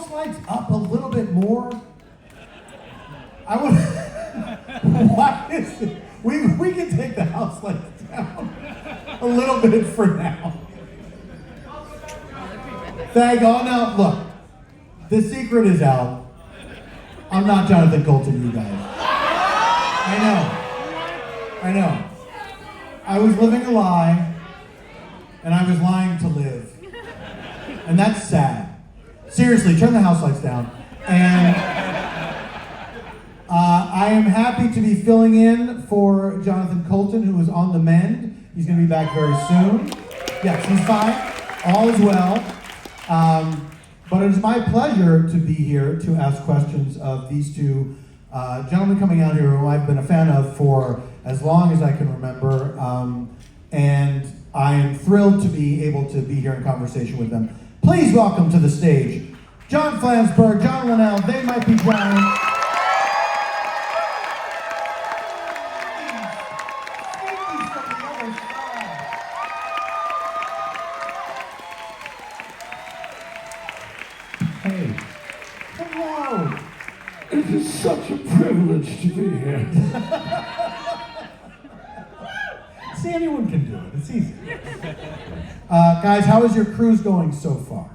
house lights up a little bit more? I would. Why is it? We can take the house lights down a little bit for now. Thank God. Now, look, the secret is out. I'm not Jonathan Coulton, you guys. I know. I was living a lie, and I was lying to live. And that's sad. Seriously, turn the house lights down. And I am happy to be filling in for Jonathan Coulton, who is on the mend. He's going to be back very soon. Yes, he's fine. All is well. But it is my pleasure to be here to ask questions of these two gentlemen coming out here who I've been a fan of for as long as I can remember. And I am thrilled to be able to be here in conversation with them. Please welcome to the stage John Flansburgh, John Linnell, They Might Be Giant. It is such a privilege to be here. See, anyone can do it. It's easy. Guys, how is your cruise going so far?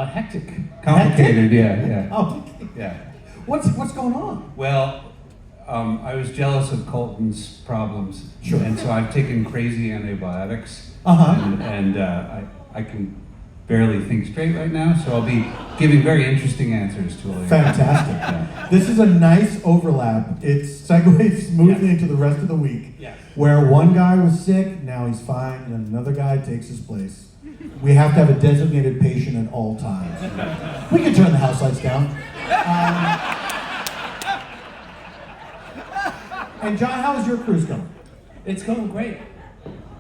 Hectic. Complicated, yeah. Oh, yeah. What's going on? Well, I was jealous of Coulton's problems. Sure. And so I've taken crazy antibiotics. Uh-huh. And I can barely think straight right now, so I'll be giving very interesting answers to all your Fantastic. Yeah. This is a nice overlap. It segues smoothly into the rest of the week, where one guy was sick, now he's fine, and another guy takes his place. We have to have a designated patient at all times. We can turn the house lights down. And John, how is your cruise going? It's going great.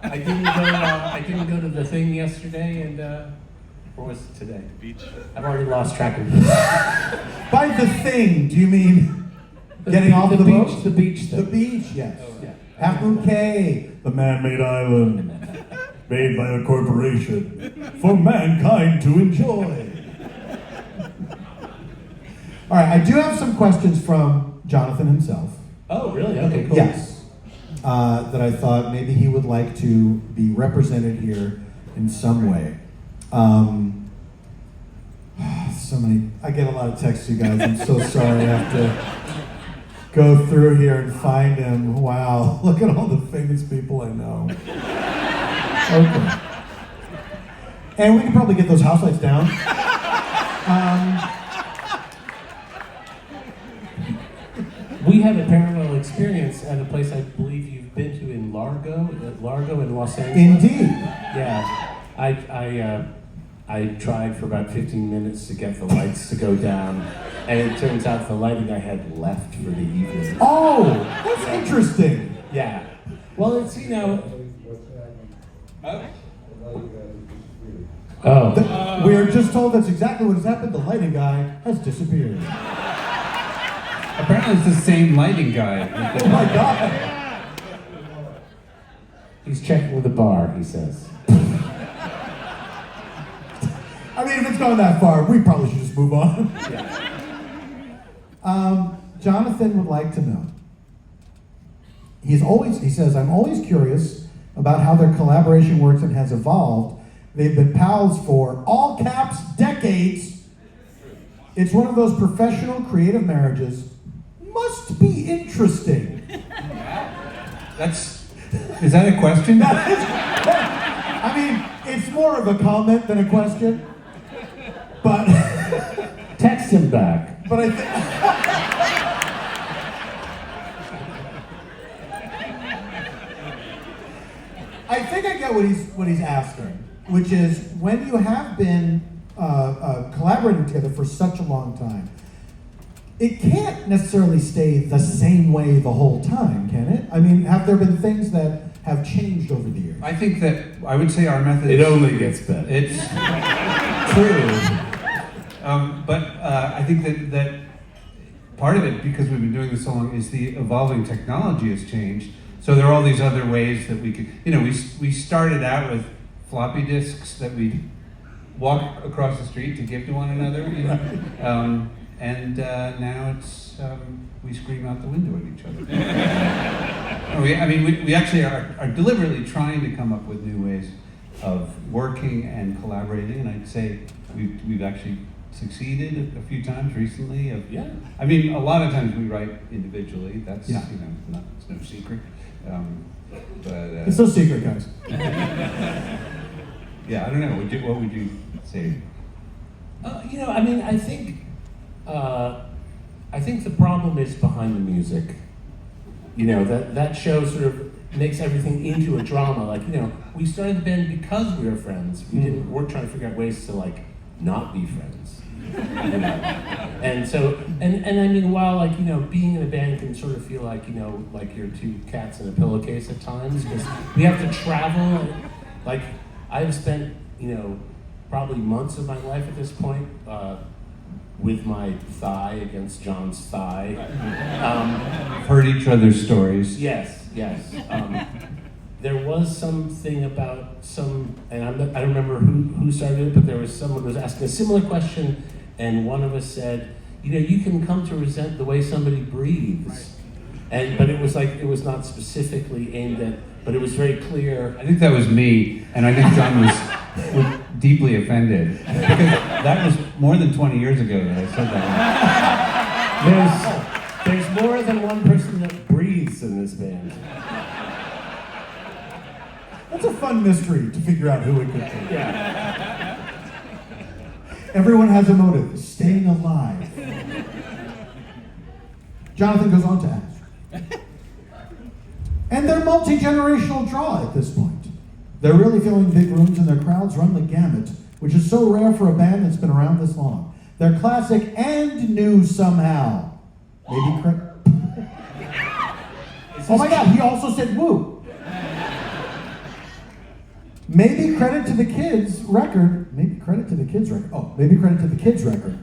I didn't go to the thing yesterday, and or was it today? The beach. I've already lost track of it. By the thing, do you mean getting off the boat? The beach thing. The beach, yes. Oh, yeah. Half Moon Cay, the man-made island, made by a corporation for mankind to enjoy. All right, I do have some questions from Jonathan himself. Oh, really? Okay, cool. Yes. That I thought maybe he would like to be represented here in some way. So many, I get a lot of texts, you guys. I'm so sorry I have to go through here and find him. Wow, look at all the famous people I know. Okay. And we can probably get those house lights down. We had a parallel experience at a place I believe you've been to in Largo in Los Angeles. Indeed. Yeah, I tried for about 15 minutes to get the lights to go down, and it turns out the lighting I had left for the evening. Oh, that's interesting. Yeah. Well, it's, you know. We are just told that's exactly what has happened. The lighting guy has disappeared. Apparently it's the same lighting guy. Oh my God. He's checking with the bar, he says. I mean, if it's gone that far, we probably should just move on. Yeah. Jonathan would like to know. He says, I'm always curious about how their collaboration works and has evolved. They've been pals for, all caps, decades. It's one of those professional, creative marriages. Must be interesting. Is that a question? I mean, it's more of a comment than a question. But text him back. But I think I get what he's asking, which is when you have been collaborating together for such a long time, it can't necessarily stay the same way the whole time, can it? I mean, have there been things that have changed over the years? I think that I would say our method. It only gets better. It's true. But I think that part of it, because we've been doing this so long, is the evolving technology has changed. So there are all these other ways that we could, we started out with floppy disks that we walk across the street to give to one another. You know? Now it's we scream out the window at each other. we actually are deliberately trying to come up with new ways of working and collaborating, and I'd say we've actually succeeded a few times recently. I mean, a lot of times we write individually. That's it's no secret. It's no secret, guys. Yeah, I don't know. What would you say? I think the problem is behind the music. That show sort of makes everything into a drama. We started the band because we were friends. We're trying to figure out ways to not be friends. And so, and I mean, while being in a band can sort of feel like you're two cats in a pillowcase at times, because we have to travel. I've spent probably months of my life at this point with my thigh against John's thigh. Heard each other's stories. Yes. There was something about and I don't remember who started it, but there was someone who was asking a similar question, and one of us said, you can come to resent the way somebody breathes. But it was not specifically aimed at, but it was very clear. I think that was me, and I think John was deeply offended, because that was more than 20 years ago that I said that. There's more than one person that breathes in this band. That's a fun mystery to figure out who it could be. Yeah. Everyone has a motive, staying alive. Jonathan goes on to ask. And they're multi-generational draw at this point. They're really filling big rooms and their crowds run the gamut, which is so rare for a band that's been around this long. They're classic and new somehow. Maybe oh my God, he also said woo. Maybe credit to the kids record. Oh, maybe credit to the kids record.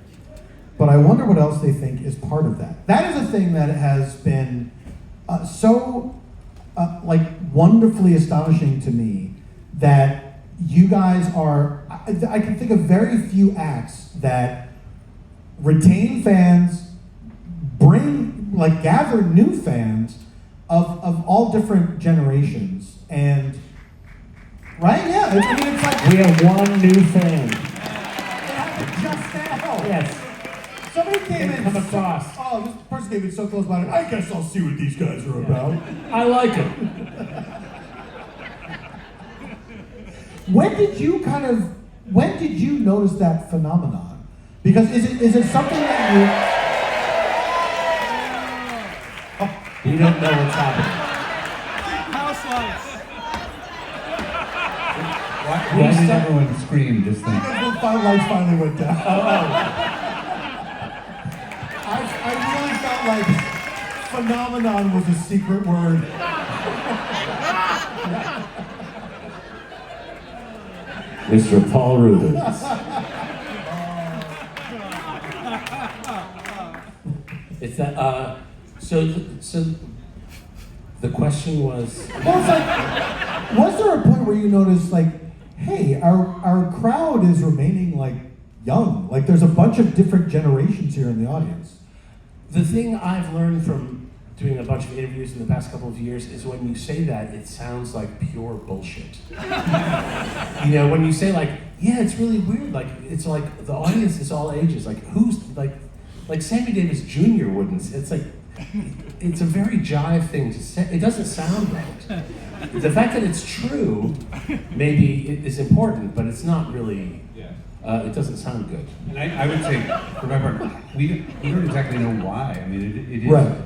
But I wonder what else they think is part of that. That is a thing that has been so wonderfully astonishing to me, that you guys are, I can think of very few acts that retain fans, gather new fans of all different generations, and right? Yeah, I mean, it's like we have one new fan. It happened just now. Yes. Somebody came in. Come across. Oh, this person came in so close by it. I guess I'll see what these guys are about. I like him. When did you notice that phenomenon? Because is it something that you don't know what's happening. House lights. Why did everyone scream just then? Because the fire lights finally went down. I really felt like phenomenon was a secret word. Mr. Paul Rubens. It's that. So the question was. Well, it's like, was there a point where you noticed, hey, our crowd is remaining young? There's a bunch of different generations here in the audience. The thing I've learned from doing a bunch of interviews in the past couple of years is when you say that, it sounds like pure bullshit. When you say yeah, it's really weird. It's like the audience is all ages. Who's Sammy Davis Jr. wouldn't. It's a very jive thing to say. It doesn't sound right. The fact that it's true maybe is important, but it's not really. It doesn't sound good. And I would say, remember, we don't exactly know why. I mean, it is. Right.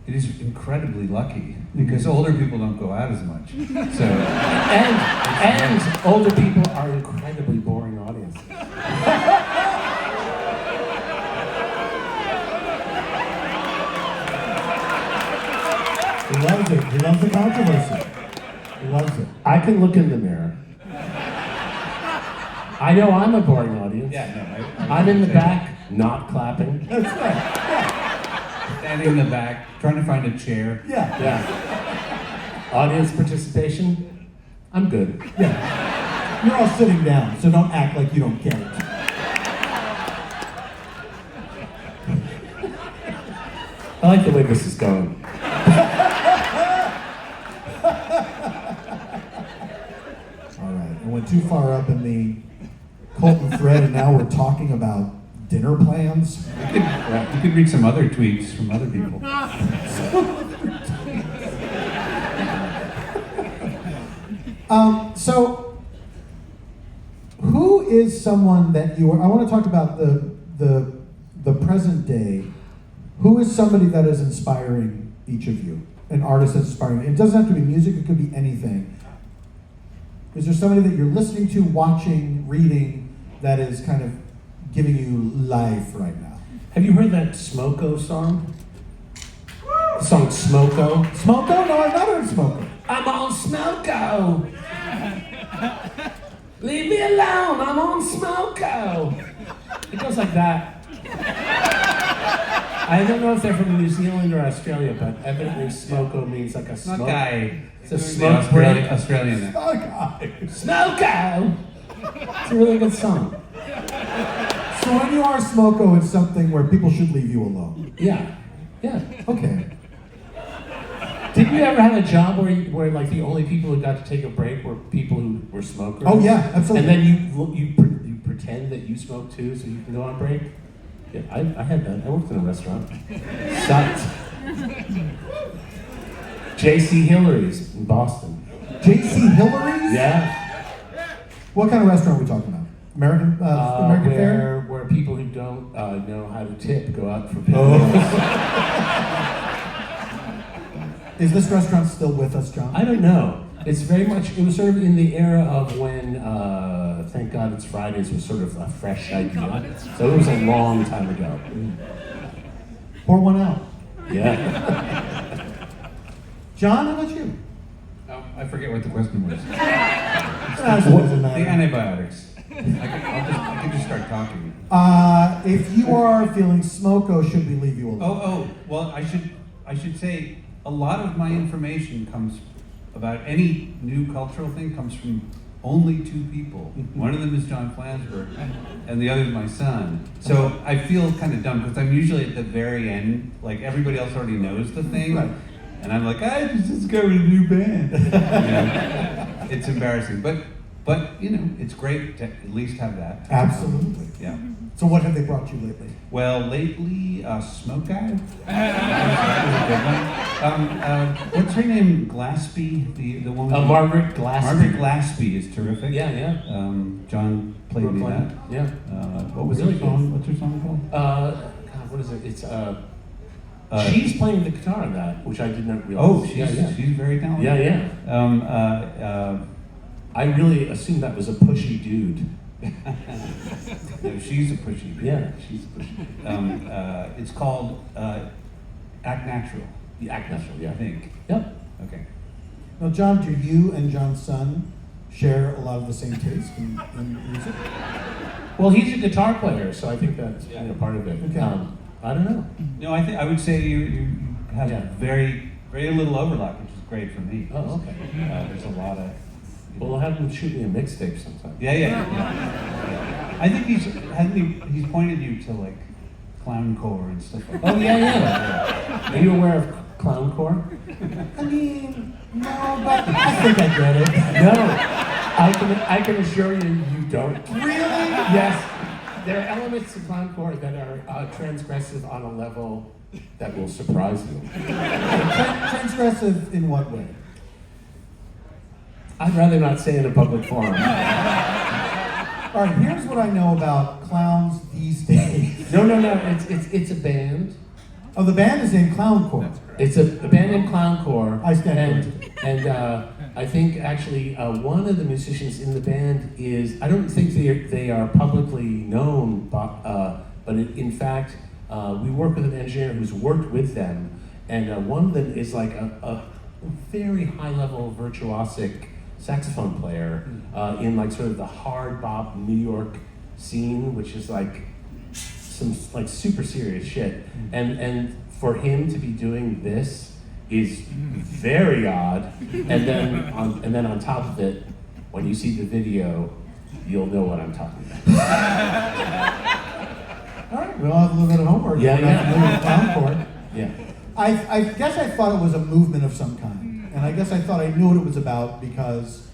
It is incredibly lucky because older people don't go out as much. So and older people are incredibly boring audiences. He loves it. He loves the controversy. He loves it. I can look in the mirror. I know I'm a boring audience. Yeah, no. I'm in the back, not clapping. That's right. Yeah. Standing in the back, trying to find a chair. Yeah. Audience participation, I'm good. Yeah. You're all sitting down, so don't act like you don't get it. I like the way this is going. All right, I went too far up in the Coulton thread, and now we're talking about dinner plans. You could read some other tweets from other people. So, who is someone that you are? I want to talk about the present day. Who is somebody that is inspiring each of you? An artist that's inspiring. It doesn't have to be music. It could be anything. Is there somebody that you're listening to, watching, reading, that is kind of giving you life right now? Have you heard that Smoko song? The song Smoko? Smoko? No, I've not heard Smoko. I'm on Smoko! Leave me alone, I'm on Smoko! It goes like that. I don't know if they're from New Zealand or Australia, but evidently Smoko means like a smoke. Guy. It's a smoke break. Australian. Oh, God. Smoko! It's a really good song. So when you are Smoko, it's something where people should leave you alone. Yeah. Yeah. Okay. Did you ever have a job where like the only people who got to take a break were people who were smokers? Oh yeah, absolutely. And then you pretend that you smoke too, so you can go on break. Yeah, I had that. I worked in a restaurant. Sucked. J.C. Hillary's in Boston. J.C. Hillary's? Yeah. What kind of restaurant are we talking about? American American Fare? Where people who don't know how to tip go out for Oh. meals. Is this restaurant still with us, John? I don't know. It's very much, it was sort of in the era of when Thank God It's Fridays was sort of a fresh idea. So it was a long time ago. Pour one out. Yeah. John, how about you? Oh, I forget what the question was. Doesn't The matter. antibiotics. I could just start talking. If you are feeling smoko, should we leave you alone? Well, I should say a lot of my information comes about any new cultural thing comes from only two people. One of them is John Flansburgh, and the other is my son. So I feel kind of dumb because I'm usually at the very end, like everybody else already knows the thing, Right. and I'm like, I just discovered a new band. You know, it's embarrassing, but it's great to at least have that. Absolutely. Yeah. So what have they brought you lately? Well, lately, Smoke Eye. What's her name? Glaspie, the woman. Margaret Glaspie. Margaret Glaspie is terrific. Yeah. John played me that. Yeah. What was Really her song? What's her song called? God, what is it? It's she's playing the guitar on that, which I did not realize. Oh, she's very talented. Yeah. I really assumed that was a pushy dude. No, she's a pushy. Yeah. She's a pushy. It's called Act Natural. The Act Natural, I yeah. think. Yep. Okay. Now, John, do you and John's son share a lot of the same taste in music? Well, he's a guitar player, so I think that's part of it. Okay. I don't know. No, I would say you have Yeah. very little overlap, which is great for me. Oh, okay. There's a lot of. Well, we'll have him shoot me a mixtape sometime. Yeah. I think he's pointed you to like clowncore and stuff like that. Oh, yeah. Are you aware of clowncore? I mean, no, but I think I get it. No. I can assure you, you don't. Really? Yes. There are elements to clowncore that are transgressive on a level that will surprise you. Transgressive in what way? I'd rather not say in a public forum. All right, here's what I know about clowns these days. No. It's a band. Oh, the band is named Clowncore. It's a band named Clowncore. I stand corrected. And I think actually one of the musicians in the band is, I don't think they are publicly known, but in fact, we work with an engineer who's worked with them, and one of them is like a very high-level virtuosic saxophone player in like sort of the hard bop New York scene, which is like some like super serious shit. And for him to be doing this is very odd. And then on top of it, when you see the video, you'll know what I'm talking about. All right, we'll have a little bit of homework. Yeah, We're not familiar with clown court. Yeah. I guess I thought it was a movement of some kind, and I guess I thought I knew what it was about because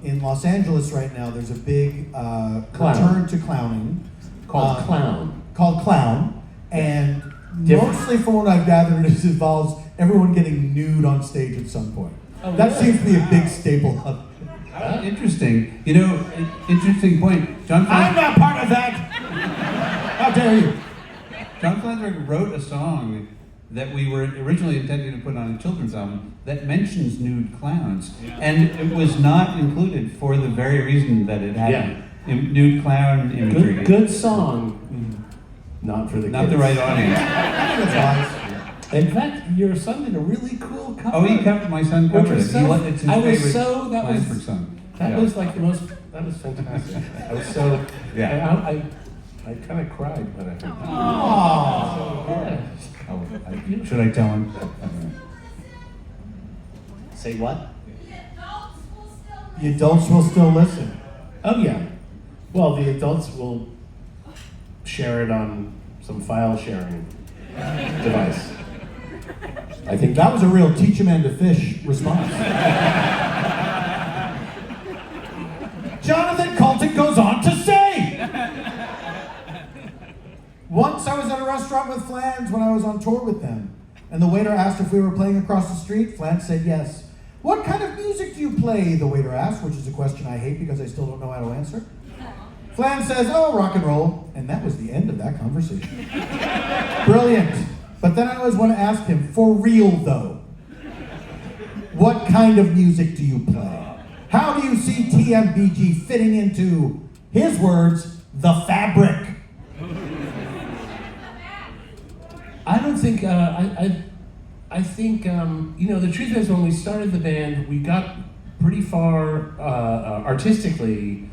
in Los Angeles right now there's a big return to clowning Called Clown. called Clown, and Different. mostly from what I've gathered, it involves everyone getting nude on stage at some point. Oh, that really? seems to be a big staple of it. Interesting. You know, interesting point. I'm not part of that. How dare you? John Flansburgh wrote a song that we were originally intending to put on a children's album that mentions nude clowns, and it was not included for the very reason that it had nude clown imagery. Good song. Not for the Not kids. the right audience. That's wise. In fact, your son did a really cool cover. Oh, he kept my son covered. Which was It's his favorite that Flansburgh was song. that Yeah. was like the most. That was fantastic. I was so. Yeah. I kind of cried when I heard that. Aww. Yeah. Should I tell him? Say what? The adults will still listen. Oh yeah. Well, the adults will share it on some file sharing device. I think that was a real teach a man to fish response. Jonathan Coulton goes on to say, once I was at a restaurant with Flans when I was on tour with them, and the waiter asked if we were playing across the street. Flans said yes. What kind of music do you play? The waiter asked, which is a question I hate because I still don't know how to answer. Flans says, oh, rock and roll. And that was the end of that conversation. Brilliant. But then I always want to ask him, for real though, what kind of music do you play? How do you see TMBG fitting into, his words, the fabric? I don't think, I think, you know, the truth is when we started the band, we got pretty far artistically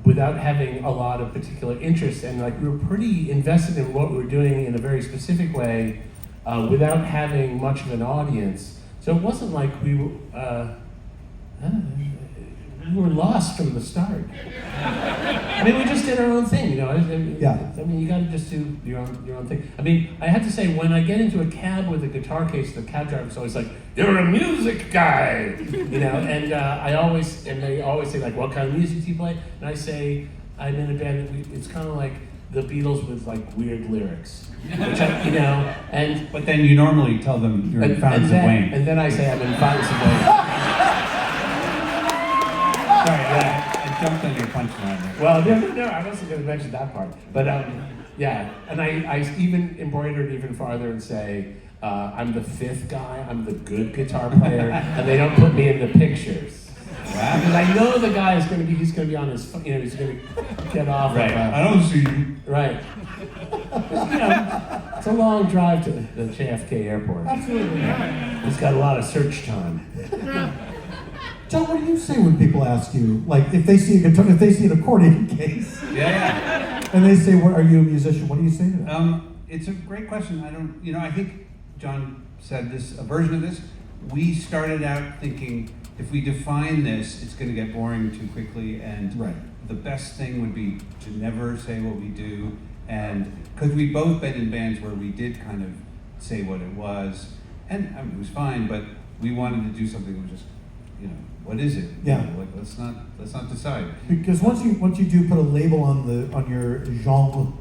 without having a lot of particular interest, and like we were pretty invested in what we were doing in a very specific way without having much of an audience. So it wasn't like we were lost from the start. I mean, we just did our own thing, you know. I mean, you got to just do your own thing. I mean, I have to say, when I get into a cab with a guitar case, the cab driver's always like, "You're a music guy," you know. And they always say like, "What kind of music do you play?" And I say, "I'm in a band. It's kind of like the Beatles with like weird lyrics," which you know. And But then you normally tell them you're in Fountains of Wayne. and then I say I'm in Fountains of Wayne. Sorry, I jumped on your punchline there. Well, no, I wasn't going to mention that part. But yeah, and I even embroidered even farther and say, I'm the fifth guy, I'm the good guitar player, and they don't put me in the pictures. Wow. Because I know the guy is going to be, he's going to be on his, you know, he's going to get off. Right. Of, I don't see you. Right. You know, it's a long drive to the JFK airport. Absolutely. It's got a lot of search time. John, what do you say when people ask you, like, if they see a guitar, if they see an accordion case, Yeah. and they say, "What are you a musician?" What do you say to them? It's a great question. I think John said this, a version of this. We started out thinking, if we define this, it's going to get boring too quickly, and the best thing would be to never say what we do, and because we've both been in bands where we did kind of say what it was, and I mean, it was fine, but we wanted to do something that was just, you know, what is it? Yeah. You know, like, let's not decide. Because once you do put a label on your genre,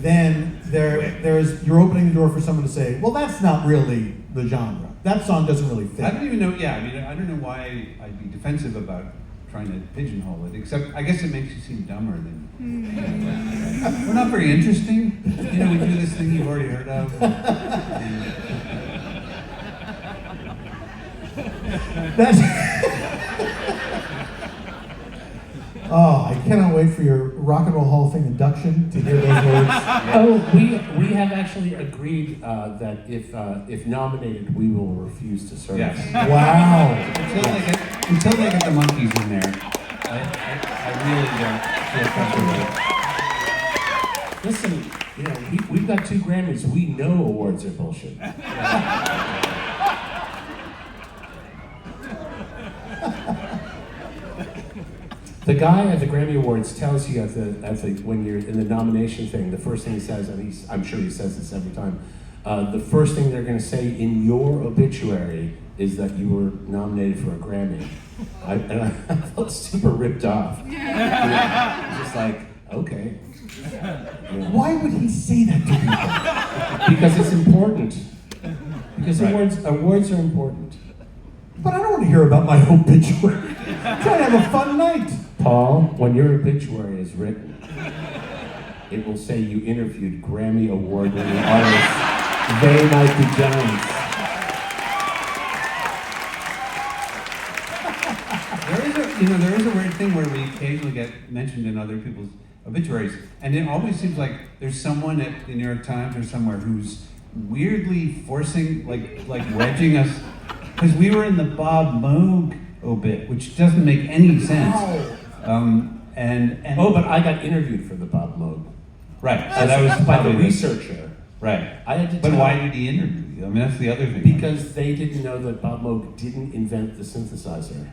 then you're opening the door for someone to say, well, that's not really the genre. That song doesn't really fit. I don't even know. Yeah, I mean, I don't know why I'd be defensive about trying to pigeonhole it. Except, I guess it makes you seem dumber than. We're not very interesting. You know, we do this thing you've already heard of. That's oh, I cannot wait for your Rock and Roll Hall of Fame induction to hear those words. Oh, we have actually agreed that if nominated, we will refuse to serve. Yes. Wow. Until they get the monkeys in there, I really don't feel comfortable. Listen, you know, we've got 2 Grammys. We know awards are bullshit. The guy at the Grammy Awards tells you at the when you're in the nomination thing, the first thing he says, and I'm sure he says this every time, the first thing they're going to say in your obituary is that you were nominated for a Grammy. I felt super ripped off. Just like, okay. Yeah. Why would he say that to people? Because it's important. Because Right. awards are important. But I don't want to hear about my obituary. I'm trying to have a fun night. Paul, when your obituary is written, it will say you interviewed Grammy Award-winning artists. They might be giants. There is a weird thing where we occasionally get mentioned in other people's obituaries, and it always seems like there's someone at the New York Times or somewhere who's weirdly forcing, like wedging us, because we were in the Bob Moog obit, which doesn't make any sense. And Oh, but I got interviewed for the Bob Moog. right, so that was by the probably researcher. right. I had to But tell- why did he interview you? I mean, that's the other thing. Because they didn't know that Bob Moog didn't invent the synthesizer.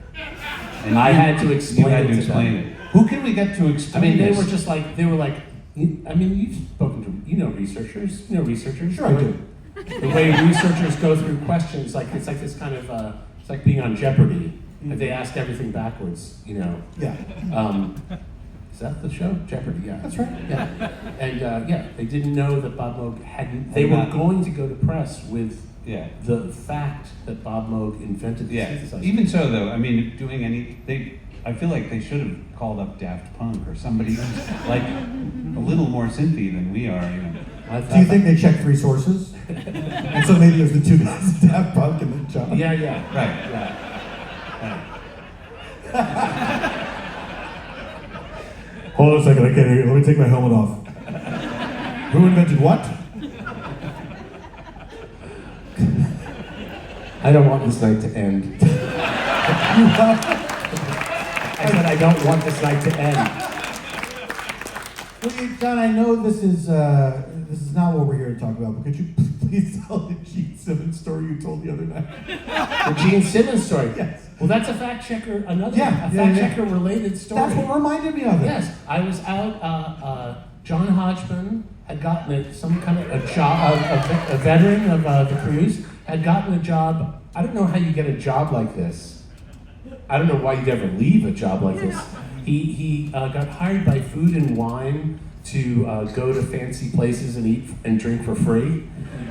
and I you- had to explain you had it to to explain them. it. Who can we get to I explain mean, they this? were just like, I mean, you've spoken to, researchers. Sure I do. The way researchers go through questions, like it's like this kind of, it's like being on Jeopardy. Like they ask everything backwards, Yeah. Is that the show? Jeopardy, yeah. That's right. Yeah. And they didn't know that Bob Moog hadn't, they were not- going to go to press with Yeah. the fact that Bob Moog invented the Yeah. synthesizer. Even so, though, I mean, I feel like they should have called up Daft Punk or somebody who's like a little more synthy than we are. I Do you thought- think they checked three sources? And so maybe it was the two guys at Daft Punk and then John. Yeah, yeah. Right. Hold on a second, I can't hear you. Let me take my helmet off. Who invented what? I don't want this night to end. I said I don't want this night to end. Well, John, I know this is not what we're here to talk about, but could you please tell the Jean Simmons story you told the other night? The Jean Simmons story. Yes. Well, that's a fact checker. A fact yeah. checker related story. That's what reminded me of it. Yes, I was out. John Hodgman had gotten some kind of a job. A veteran of the cruise had gotten a job. I don't know how you get a job like this. I don't know why you'd ever leave a job like this. He got hired by Food and Wine to go to fancy places and eat and drink for free,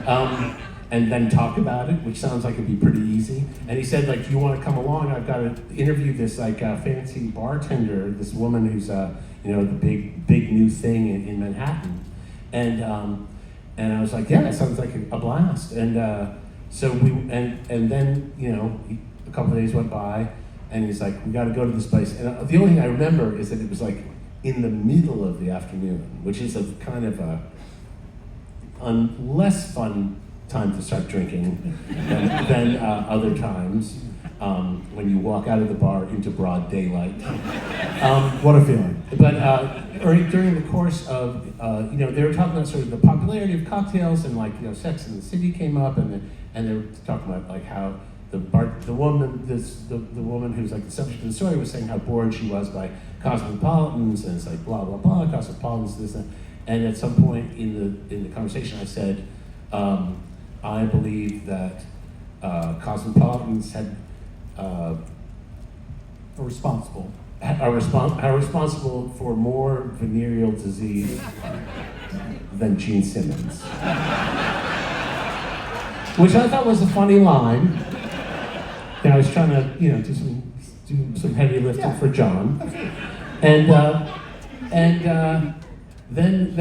and then talk about it, which sounds like it'd be pretty easy. And he said, like, "Do you want to come along? I've got to interview this fancy bartender, this woman who's the big new thing in Manhattan." And I was like, "Yeah, that sounds like a blast." And so then a couple of days went by. And he's like, "We got to go to this place." And the only thing I remember is that it was like in the middle of the afternoon, which is a kind of a less fun time to start drinking than other times when you walk out of the bar into broad daylight. What a feeling. But during the course of, they were talking about sort of the popularity of cocktails and Sex and the City came up, and they were talking about like how the woman who's like the subject of the story was saying how bored she was by cosmopolitans, and it's like blah blah blah cosmopolitans this and at some point in the conversation I said, I believe that cosmopolitans are responsible for more venereal disease than Jean Simmons, which I thought was a funny line. I was trying to, do some heavy lifting for John, and then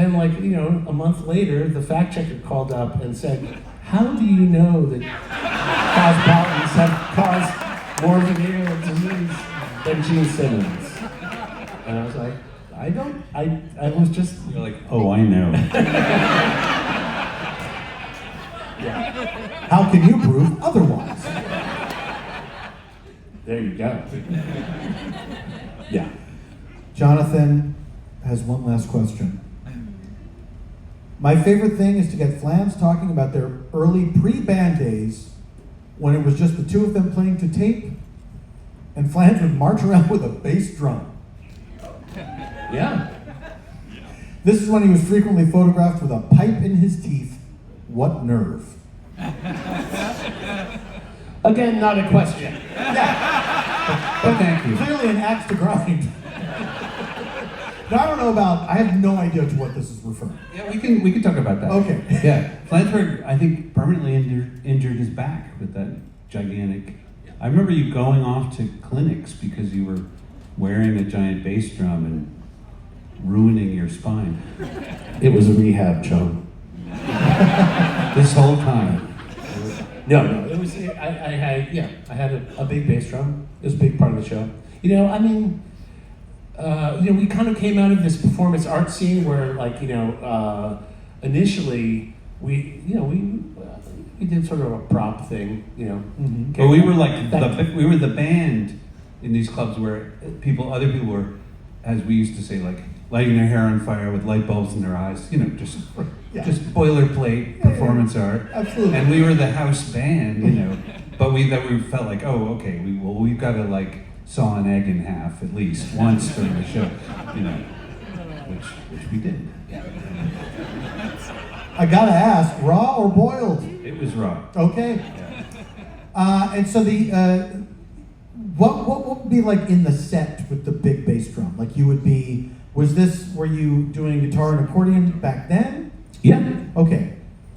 a month later, the fact checker called up and said, "How do you know that cosmopolitans have caused more venereal disease than Jean Simmons?" And I was like, "I don't. I was just." You're like, "Oh, I know." How can you prove otherwise? There you go. Yeah. Jonathan has one last question. My favorite thing is to get Flans talking about their early pre-band days when it was just the two of them playing to tape, and Flans would march around with a bass drum. Yeah. This is when he was frequently photographed with a pipe in his teeth. What nerve? Again, not a question. But thank you. Clearly an axe to grind. Now, I don't know about, I have no idea to what this is referring. Yeah, we can talk about that. Okay. Yeah, Flansburgh, I think, permanently injured his back with that gigantic. I remember you going off to clinics because you were wearing a giant bass drum and ruining your spine. It was a rehab, John. This whole time. No, it was. I had a big bass drum. It was a big part of the show. You know, I mean, we kind of came out of this performance art scene where, like, initially we did sort of a prop thing, Mm-hmm. But we were like we were the band in these clubs where other people were, as we used to say, like lighting their hair on fire with light bulbs in their eyes, just boilerplate performance art. Absolutely. And we were the house band, but we felt like, oh, okay, we've got to like saw an egg in half at least once during the show, which we did. I gotta ask, raw or boiled? It was raw. Okay. Yeah. And so what would be like in the set with the big bass drum? Like were you doing guitar and accordion back then? Yeah, Okay.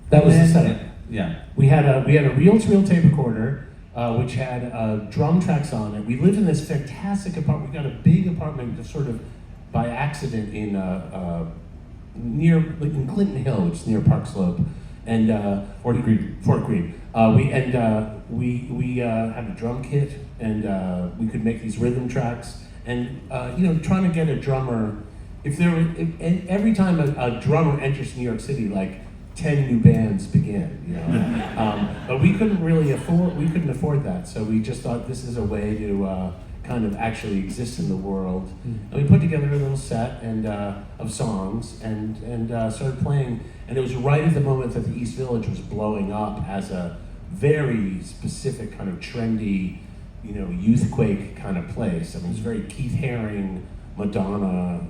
that was the And setup. Yeah. We had a reel-to-reel tape recorder, which had drum tracks on it. We lived in this fantastic apartment. We got a big apartment, just sort of by accident in Clinton Hill, which is near Park Slope, and Fort Greene. We had a drum kit, and we could make these rhythm tracks. And trying to get a drummer, every time a drummer enters New York City, like 10 new bands begin, but we couldn't afford that, so we just thought this is a way to kind of actually exist in the world. And we put together a little set of songs and started playing, and it was right at the moment that the East Village was blowing up as a very specific kind of trendy, youthquake kind of place. I mean, it was very Keith Haring, Madonna,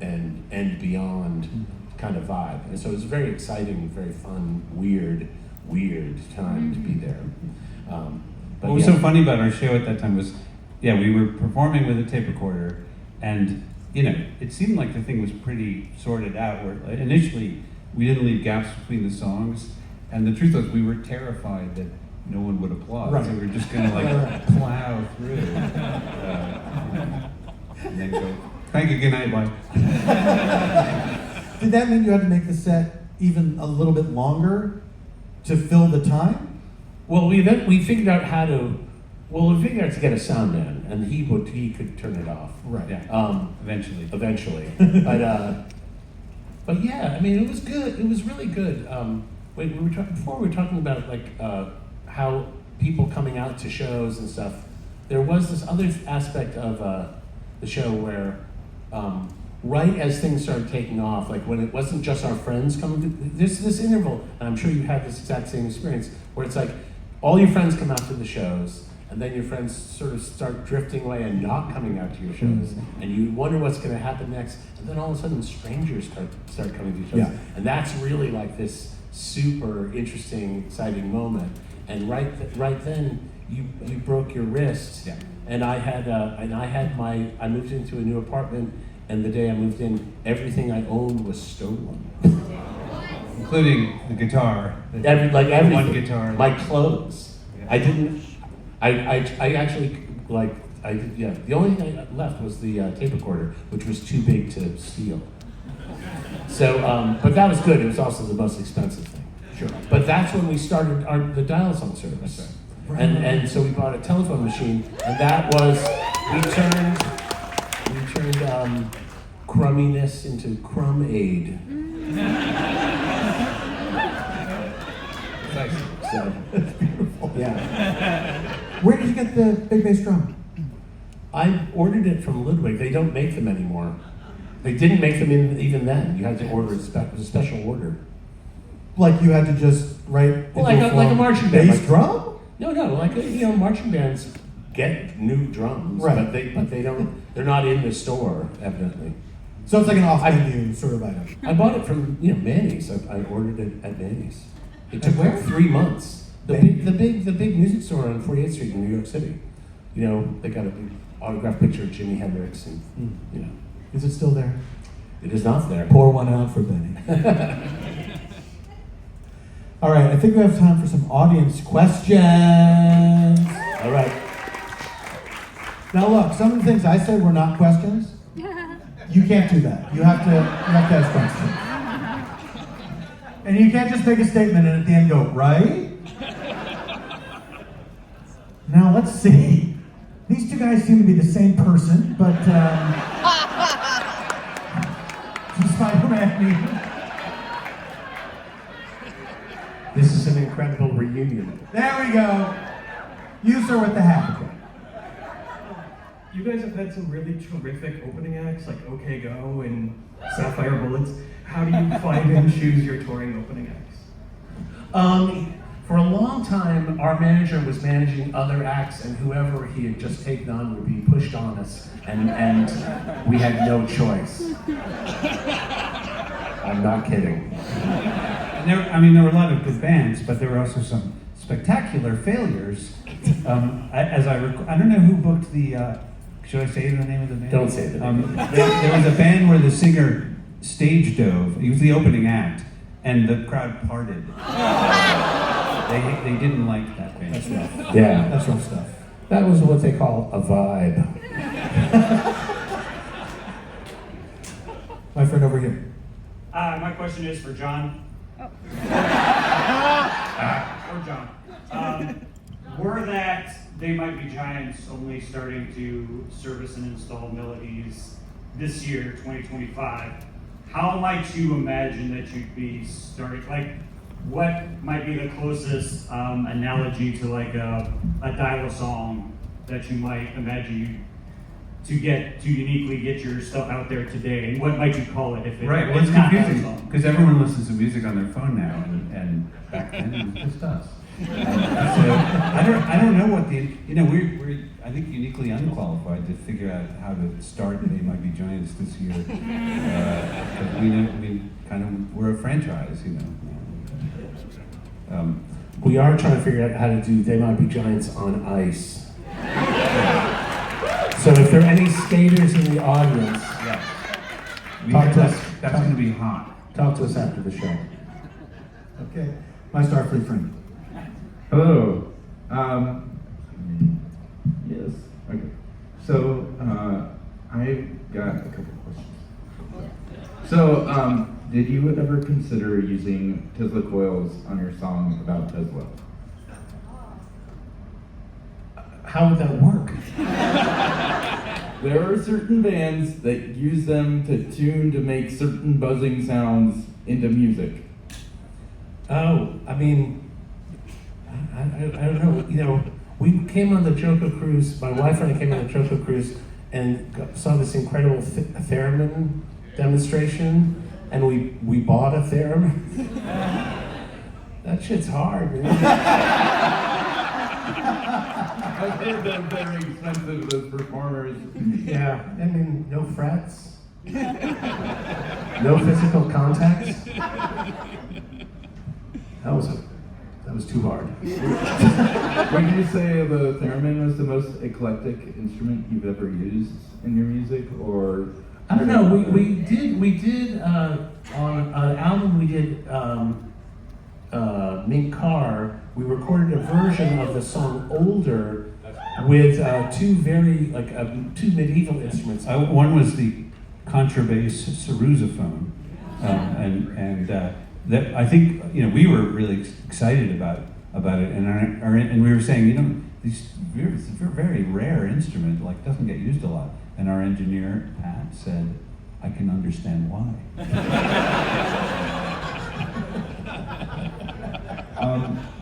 and beyond kind of vibe. And so it was very exciting, very fun, weird time to be there. What was so funny about our show at that time was, we were performing with a tape recorder, and it seemed like the thing was pretty sorted out. Where initially we didn't leave gaps between the songs, and the truth was we were terrified that no one would applaud, Right. so we were just going to plow through, and then go, thank you, good night, bye. Did that mean you had to make the set even a little bit longer to fill the time? Well, we figured out we figured out to get a sound man, and he could turn it off. Right. Yeah. Eventually. But yeah, I mean, it was good. It was really good. Before we were talking about how people coming out to shows and stuff. There was this other aspect of the show where, right as things started taking off, like when it wasn't just our friends coming to this interval, and I'm sure you had this exact same experience, where it's like all your friends come out to the shows, and then your friends sort of start drifting away and not coming out to your shows, and you wonder what's going to happen next, and then all of a sudden strangers start coming to your shows, and that's really like this super interesting, exciting moment. And right then you broke your wrist, and I moved into a new apartment, and the day I moved in, everything I owned was stolen. Including the guitar. Everything. One guitar. My clothes. Yeah. I didn't. I actually the only thing I left was the tape recorder, which was too big to steal. So, but that was good. It was also the most expensive thing. Sure. But that's when we started the dial-song service. Right. And so we bought a telephone machine, and that was we turned crumminess into crumb-aid. So, yeah. Where did you get the big bass drum? I ordered it from Ludwig. They don't make them anymore. They didn't make them even then. You had to order it. It was a special order. Like you had to just write Well, like a marching band. bass drum? No, like marching bands get new drums, Right. but they don't. They're not in the store, evidently. So it's like an off-menu sort of item. I bought it from Manny's. I ordered it at Manny's. It took where? like 3 months. The big music store on 48th Street in New York City. They got a big autographed picture of Jimi Hendrix, and Is it still there? it is not there. Pour one out for Benny. All right, I think we have time for some audience questions. All right. Now look, some of the things I said were not questions. You can't do that. You have to ask questions. And you can't just make a statement and at the end go, right? Now let's see. These two guys seem to be the same person, but Spider-Man. This is an incredible reunion. There we go. You, sir, with the hat. You guys have had some really terrific opening acts like OK Go and Sapphire Bullets. How do you find and choose your touring opening acts? For a long time, our manager was managing other acts, and whoever he had just taken on would be pushed on us, and we had no choice. I'm not kidding. And there were a lot of good bands, but there were also some spectacular failures. I don't know who booked the. Should I say the name of the band? Don't say the name. There was a band where the singer stage dove. He was the opening act, and the crowd parted. They didn't like that band. That's rough. Yeah, That's rough stuff. that was what they call a vibe. My friend over here. My question is for John. Or John. Were that They Might Be Giants only starting to service and install melodies this year, 2025, how might you imagine that you'd be starting, what might be the closest analogy to a dial-a song that you might imagine to uniquely get your stuff out there today, and what might you call it if Right, well, it's it's not that confusing song? because everyone listens to music on their phone now, and back then it was just us. So I don't know what we're I think uniquely unqualified to figure out how to start They Might Be Giants this year. We're a franchise, We are trying to figure out how to do They Might Be Giants on ice. So if there are any skaters in the audience, Talk to us. That's going to be hot. talk to us after the show. Okay. My Starfleet friend. Hello. Yes. Okay. So I've got a couple questions. So did you ever consider using Tesla coils on your song about Tesla? How would that work? There are certain bands that use them to tune to make certain buzzing sounds into music. Oh, I don't know. We came on the Joco cruise. My wife and I came on the Joco cruise and saw this incredible theremin demonstration, and we bought a theremin. That shit's hard, man. I've heard them very expensive, those performers. Yeah, no frets, no physical contact. That was too hard. Would you say the theremin was the most eclectic instrument you've ever used in your music, or? I don't know. We did on an album we did Mink Carr. We recorded a version of the song "Older" with two medieval instruments. One was the contrabass sarrusophone, that I think we were really excited about it, and we were saying it's a very rare instrument, doesn't get used a lot, and our engineer Pat said, "I can understand why."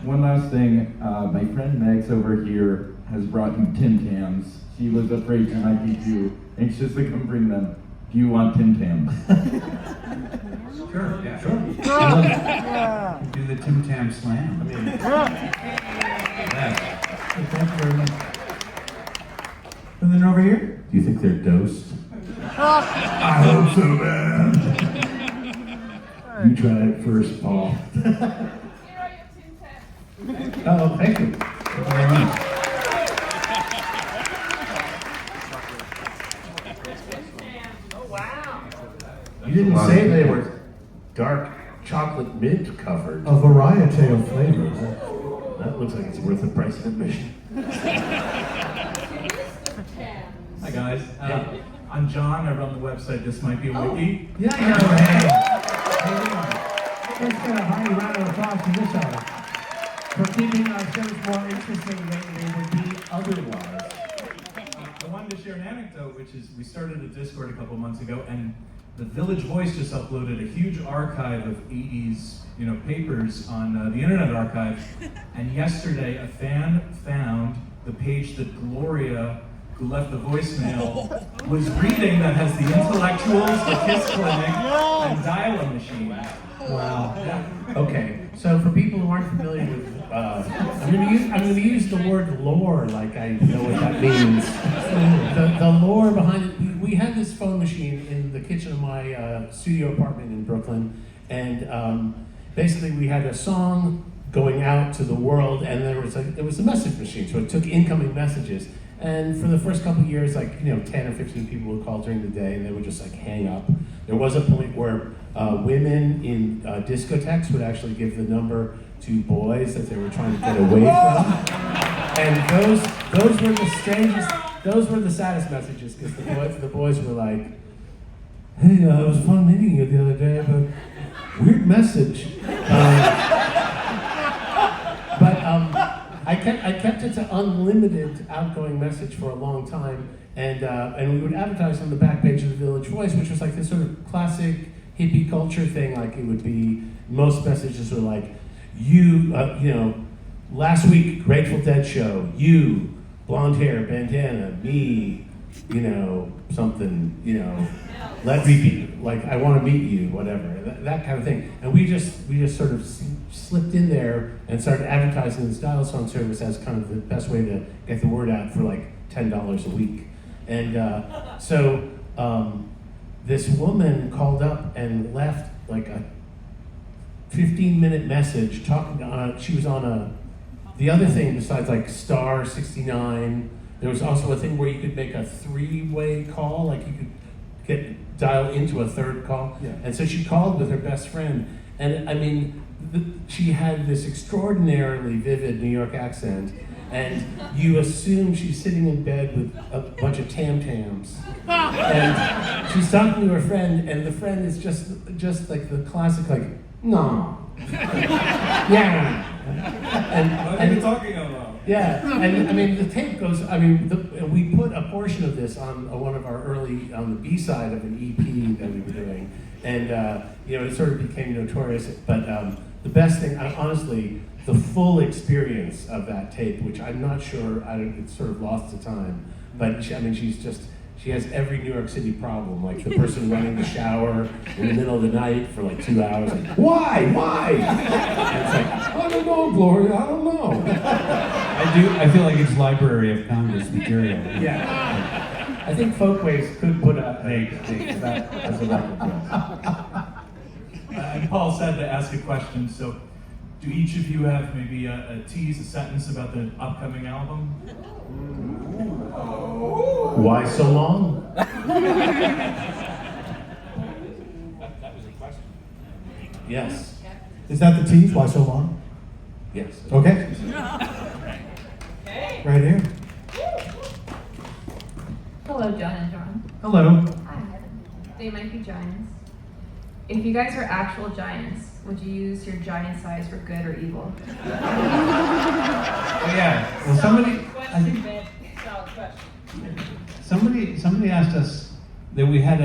One last thing, my friend Max over here has brought you Tim Tams. She was afraid you might be too anxious to come bring them. Do you want Tim Tams? Sure. Do the Tim Tam Slam. Thank you very much. And then over here? Do you think they're dosed? I hope so, man. You try it first, Paul. Oh, thank you. Thank you very much. You didn't say they were dark chocolate mint covered. A variety of flavors. That looks like it's worth the price of admission. Hi guys, I'm John. I run the website This Might Be a Wiki. Yeah, I know. Hey. Let's get a hearty round of applause to this hour for keeping our shows more interesting than they would be otherwise. I wanted to share an anecdote, which is we started a Discord a couple months ago, and the Village Voice just uploaded a huge archive of 80s, papers on the Internet Archive. And yesterday, a fan found the page that Gloria, who left the voicemail, was reading that has the intellectuals, the Kiss Clinic, and dial-a machine. Wow. Yeah. Okay. So for people who aren't familiar with, I'm going to use the word lore like I know what that means. The lore behind it. We had this phone machine in the kitchen of my studio apartment in Brooklyn, and basically we had a song going out to the world, and there was a message machine, so it took incoming messages. And for the first couple of years, 10 or 15 people would call during the day, and they would just hang up. There was a point where women in discotheques would actually give the number to boys that they were trying to get away from. And those were the strangest, those were the saddest messages, because the boys were like, hey, it was fun meeting you the other day, but weird message. I kept it to unlimited outgoing message for a long time, and we would advertise on the back page of the Village Voice, which was this sort of classic hippie culture thing. It would be, most messages were like, last week Grateful Dead show, you, blonde hair, bandana, me, something, let me be, I want to meet you, whatever, that kind of thing. And we just sort of slipped in there and started advertising this dial-a-song service as kind of the best way to get the word out for $10 a week. And so this woman called up and left a 15-minute message talking on she was on the other thing besides star 69. There was also a thing where you could make a three-way call, you could dial into a third call. Yeah. And so she called with her best friend, and she had this extraordinarily vivid New York accent, and you assume she's sitting in bed with a bunch of tam-tams. And she's talking to her friend, and the friend is just the classic, no. Yeah. What are you talking about? Yeah, and the tape goes, we put a portion of this on one of our on the B-side of an EP that we were doing, and it sort of became notorious, but the best thing, honestly, the full experience of that tape, which I'm not sure, it's sort of lost to time, but she has every New York City problem, the person running the shower in the middle of the night for 2 hours, why? And it's I don't know, Gloria, I don't know. I feel like it's Library of Congress material. Yeah. I think Folkways could put up that as a record. And Paul said to ask a question, so do each of you have maybe a tease, a sentence about the upcoming album? Why so long? That was a question. Yes. Is that the tease? Why so long? Yes. Okay. Right here. Hello, John and John. Hello. Hi. They might be giants. If you guys are actual giants, would you use your giant size for good or evil? Oh yeah. Well, somebody asked us that we had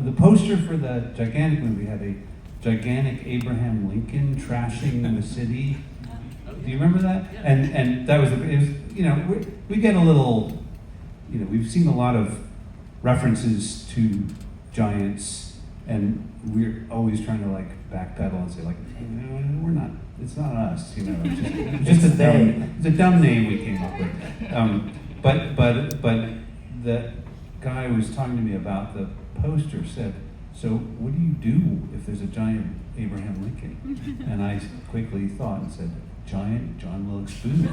the poster for the gigantic movie had a gigantic Abraham Lincoln trashing the city. Do you remember that? And that was we get a little, we've seen a lot of references to giants, and we're always trying to backpedal and say we're not. It's not us. It's just a dumb. It's a dumb name we came up with. But the guy who was talking to me about the poster said, "So what do you do if there's a giant Abraham Lincoln?" And I quickly thought and said, "Giant John Wilkes Booth."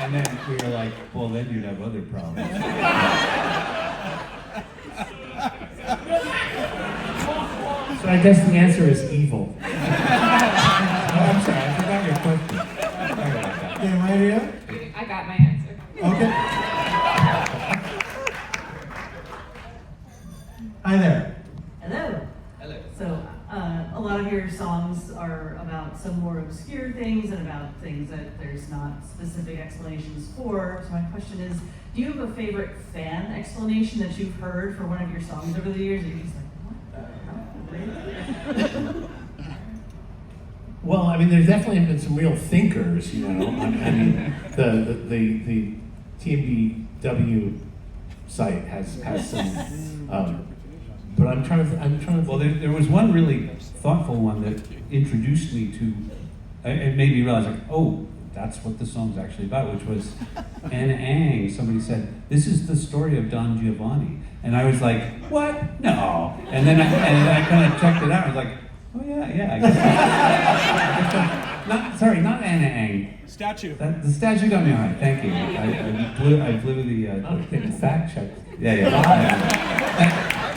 And then we were like, "Well, then you'd have other problems." So I guess the answer is evil. Oh, I'm sorry, I forgot your question. Sorry about that. Okay, Maria? I got my answer. Okay. Hi there. Hello. Hello. So, a lot of your songs are about some more obscure things and about things that there's not specific explanations for. So my question is, do you have a favorite fan explanation that you've heard for one of your songs over the years? And you're just like, what the hell? Really? Well, I mean, there's definitely been some real thinkers, you know. I mean, the TMDW site has some. But I'm trying to. Well, there was one really thoughtful one that introduced me to, it made me realize, like, oh, that's what the song's actually about, which was Anna Ang. Somebody said, "This is the story of Don Giovanni." And I was like, what? No. And then I kind of checked it out. I was like, oh, yeah, I guess. Not Anna Ang. Statue. The statue got me all right, thank you. I blew the fact check. Yeah.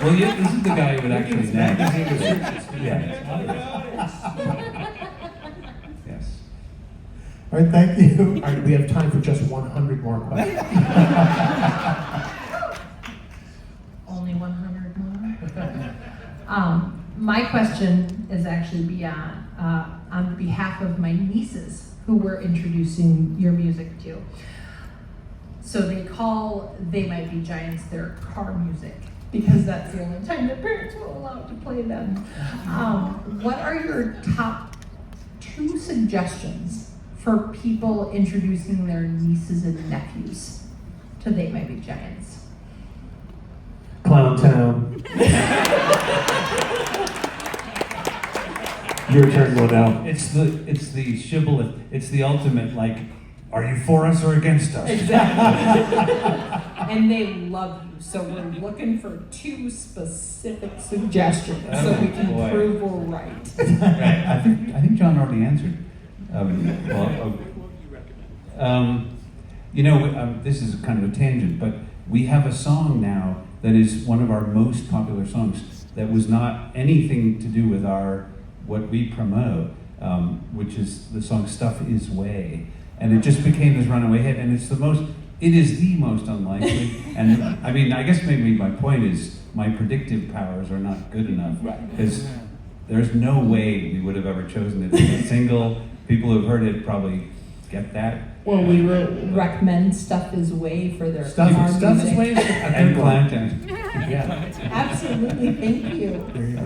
Well, yeah, this is the guy who would actually know. Yeah. Yes. All right, thank you. All right, we have time for just 100 more questions. Only 100 more. My question is actually beyond, on behalf of my nieces who we're introducing your music to. So they call They Might Be Giants their car music because that's the only time their parents will allow to play them. What are your top 2 suggestions for people introducing their nieces and nephews to They Might Be Giants? Clown Town. Your turn, Linnell. It's the shibboleth. It's the ultimate, like, are you for us or against us? Exactly. And they love you, so we're looking for 2 specific suggestions so we can prove we're right. Right. I think John already answered. This is kind of a tangent, but we have a song now that is one of our most popular songs that was not anything to do with what we promote, which is the song "Stuff Is Way," and it just became this runaway hit, and it is the most unlikely. And I mean, I guess maybe my point is my predictive powers are not good enough, because there's no way we would have ever chosen it as a single. People who've heard it probably get that. Well, we recommend Stuff Is Way for their Stuff Is Way and Clown Town. Yeah. Absolutely, thank you. There you go.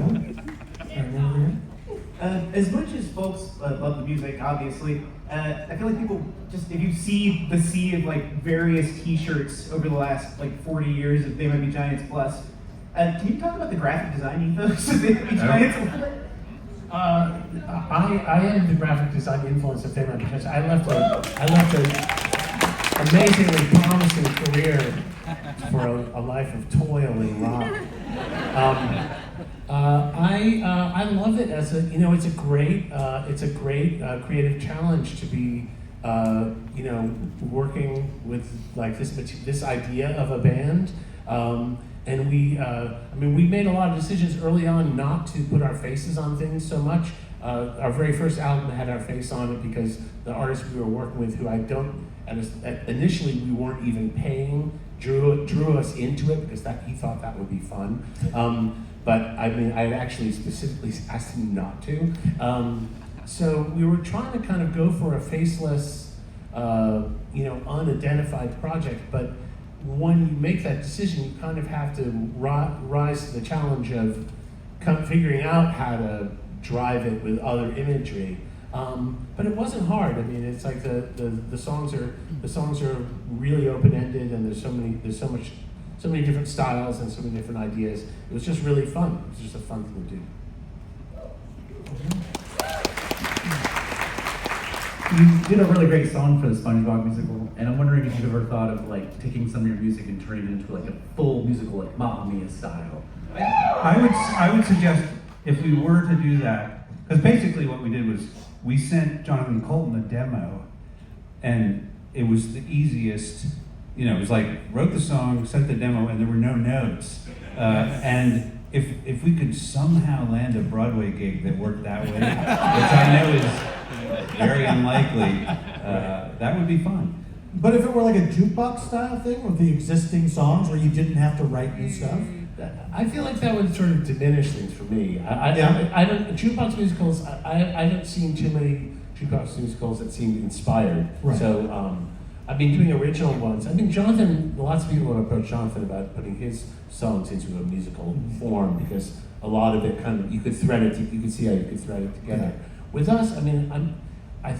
As much as folks love the music, obviously, I feel like people just, if you see the sea of like various T-shirts over the last like 40 years of They Might Be Giants plus, can you talk about the graphic design ethos of They Might Be Giants? I am the graphic design influence of They Might Be Giants. I left an amazingly promising career for a life of toil in rock. I love it as it's a great creative challenge to be working with like this idea of a band. And we made a lot of decisions early on not to put our faces on things so much. Our very first album had our face on it because the artist we were working with, who initially we weren't even paying, drew us into it because he thought that would be fun. But I mean, I actually specifically asked him not to. So we were trying to kind of go for a faceless, unidentified project. But when you make that decision, you kind of have to rise to the challenge of figuring out how to drive it with other imagery. But it wasn't hard. I mean, it's like the songs are really open-ended, and there's so many different styles and so many different ideas. It was just really fun. It was just a fun thing to do. You did a really great song for the SpongeBob musical, and I'm wondering if you've ever thought of like taking some of your music and turning it into like a full musical, like Mamma Mia style. I would suggest if we were to do that, because basically what we did was we sent Jonathan Coulton a demo, and it was the easiest. You know, it was like wrote the song, sent the demo, and there were no notes. And if we could somehow land a Broadway gig that worked that way, which I know is very unlikely, that would be fun. But if it were like a jukebox style thing with the existing songs where you didn't have to write new stuff, I feel like that would sort of diminish things for me. I don't jukebox musicals. I haven't seen too many jukebox musicals that seemed inspired. Right. So I've been doing original ones. I mean, Jonathan. Lots of people have approached Jonathan about putting his songs into a musical form because a lot of it kind of you could thread it. You could see how you could thread it together. Yeah. With us, I mean, I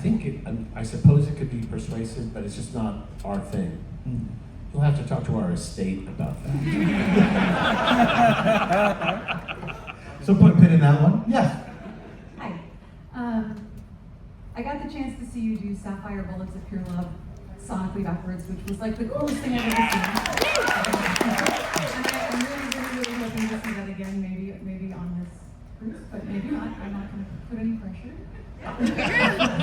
suppose it could be persuasive, but it's just not our thing. Mm. We'll have to talk to our estate about that. So put a pin in that one. Yeah. Hi. I got the chance to see you do Sapphire Bullets of Pure Love sonically backwards, which was like the coolest thing I've ever seen. And I'm really hoping to see that again, maybe on this cruise, but maybe not. I'm not going to put any pressure.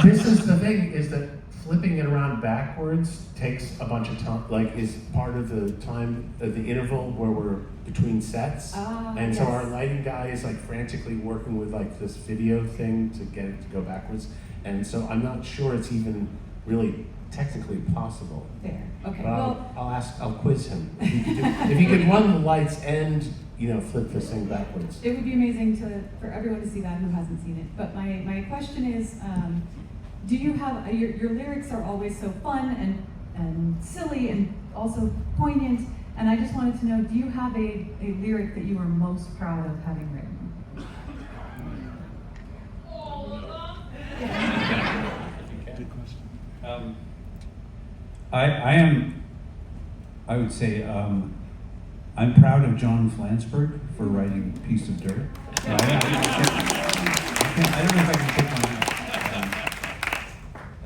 This is the thing, is that flipping it around backwards takes a bunch of time, like is part of the time, the interval where we're between sets. And so our lighting guy is like frantically working with like this video thing to get it to go backwards. And so I'm not sure it's even really technically possible. There. Okay. But Well, I'll quiz him. If he could run the lights and, flip this thing backwards. it would be amazing for everyone to see that who hasn't seen it. But my question is, do you have your lyrics are always so fun and silly and also poignant, and I just wanted to know, do you have a lyric that you are most proud of having written? Good question. I would say, I'm proud of John Flansburgh for writing Piece of Dirt. I don't know if I can pick one out.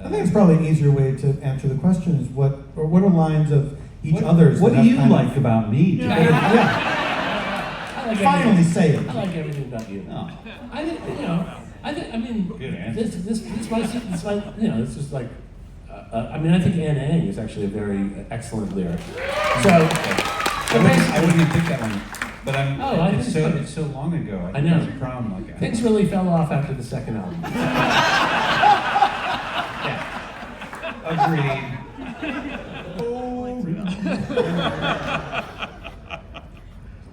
I think it's probably an easier way to answer the question is what are lines of each other's. What that do you have kind like about me, John? Yeah. Finally say it. I like everything about you. Oh. I mean, Good answer. this might, it's just like, I think Anne Ang is actually a very excellent lyric. So, I wouldn't have picked that one, but it's so long ago. I know. There's a problem like that. Things really fell off after the second album. Agreed.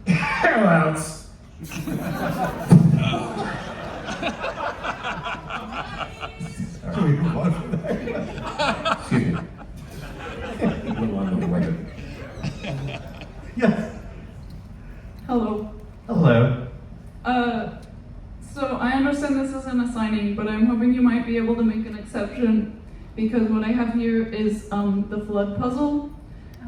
Parallels. Excuse me. Yes. Hello. Hello. So I understand this isn't a signing, but I'm hoping you might be able to make an exception because what I have here is the flood puzzle.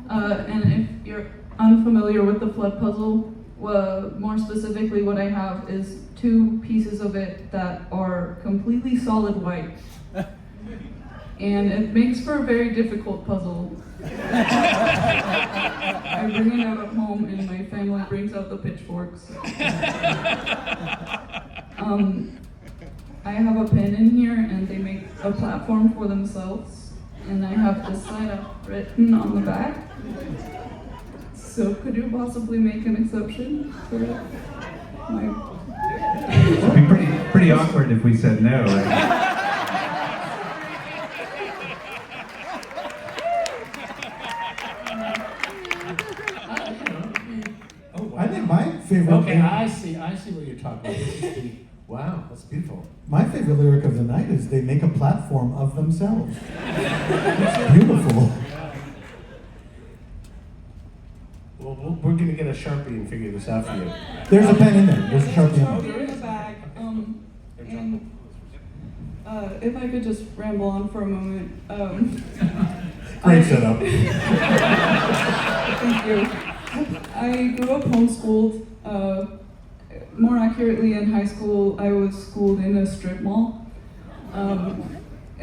And if you're unfamiliar with the flood puzzle, more specifically what I have is two pieces of it that are completely solid white. And it makes for a very difficult puzzle. I bring it out at home and my family brings out the pitchforks. I have a pen in here and they make a platform for themselves. And I have this sign up written on the back. So could you possibly make an exception for my... It'd be pretty awkward if we said no, right? I think my favorite. Okay, I see what you're talking about. Wow, that's beautiful. My favorite lyric of the night is they make a platform of themselves. It's beautiful. Well, we're going to get a Sharpie and figure this out for you. There's a pen in there. There's a Sharpie in there. Here in the bag. And if I could just ramble on for a moment. Great setup. Thank you. I grew up homeschooled. More accurately, in high school, I was schooled in a strip mall.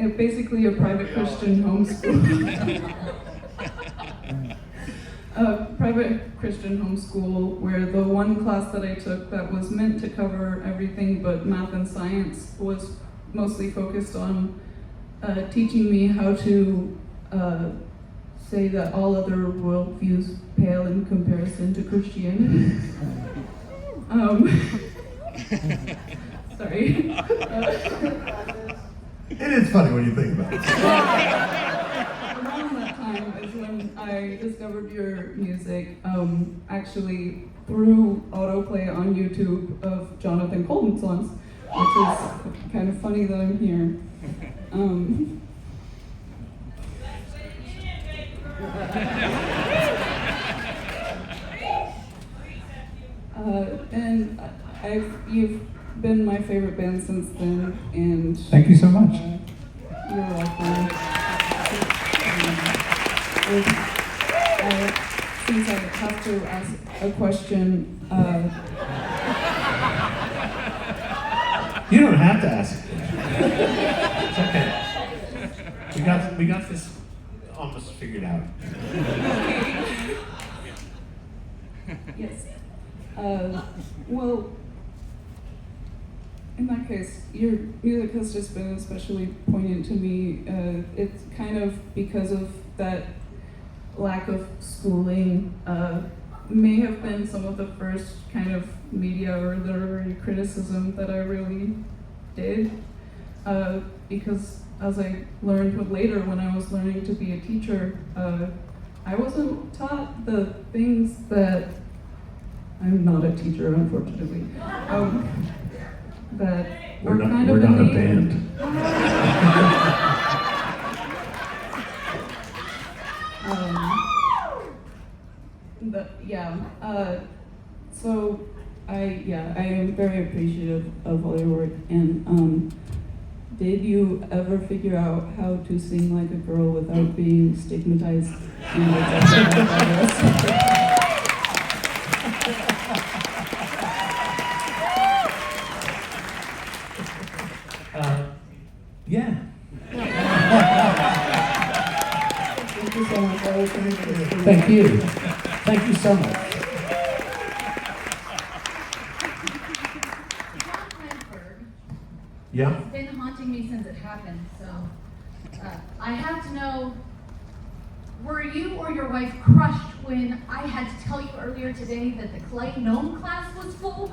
basically a private Christian homeschool. A private Christian homeschool where the one class that I took that was meant to cover everything but math and science was mostly focused on teaching me how to say that all other worldviews pale in comparison to Christianity. Sorry. It is funny when you think about it. Around that time is when I discovered your music, actually through autoplay on YouTube of Jonathan Coulton songs, which is kind of funny that I'm here. And you've been my favorite band since then, and Thank you so much. You're welcome. Since I have to ask a question, You don't have to ask. It's okay. We got this almost figured out. Yes. Well, in that case, your music has just been especially poignant to me. It's kind of because of that lack of schooling, may have been some of the first kind of media or literary criticism that I really did. Because as I learned later when I was learning to be a teacher, I wasn't taught the things that, I'm not a teacher, unfortunately, that We're are not, kind we're of not a innate. band. So I am very appreciative of all your work. And did you ever figure out how to sing like a girl without being stigmatized? Yeah. Thank you so much. I was going to Thank you. Thank you so much. Yeah. It's been haunting me since it happened, so I have to know, were you or your wife crushed when I had to tell you earlier today that the clay gnome class was full?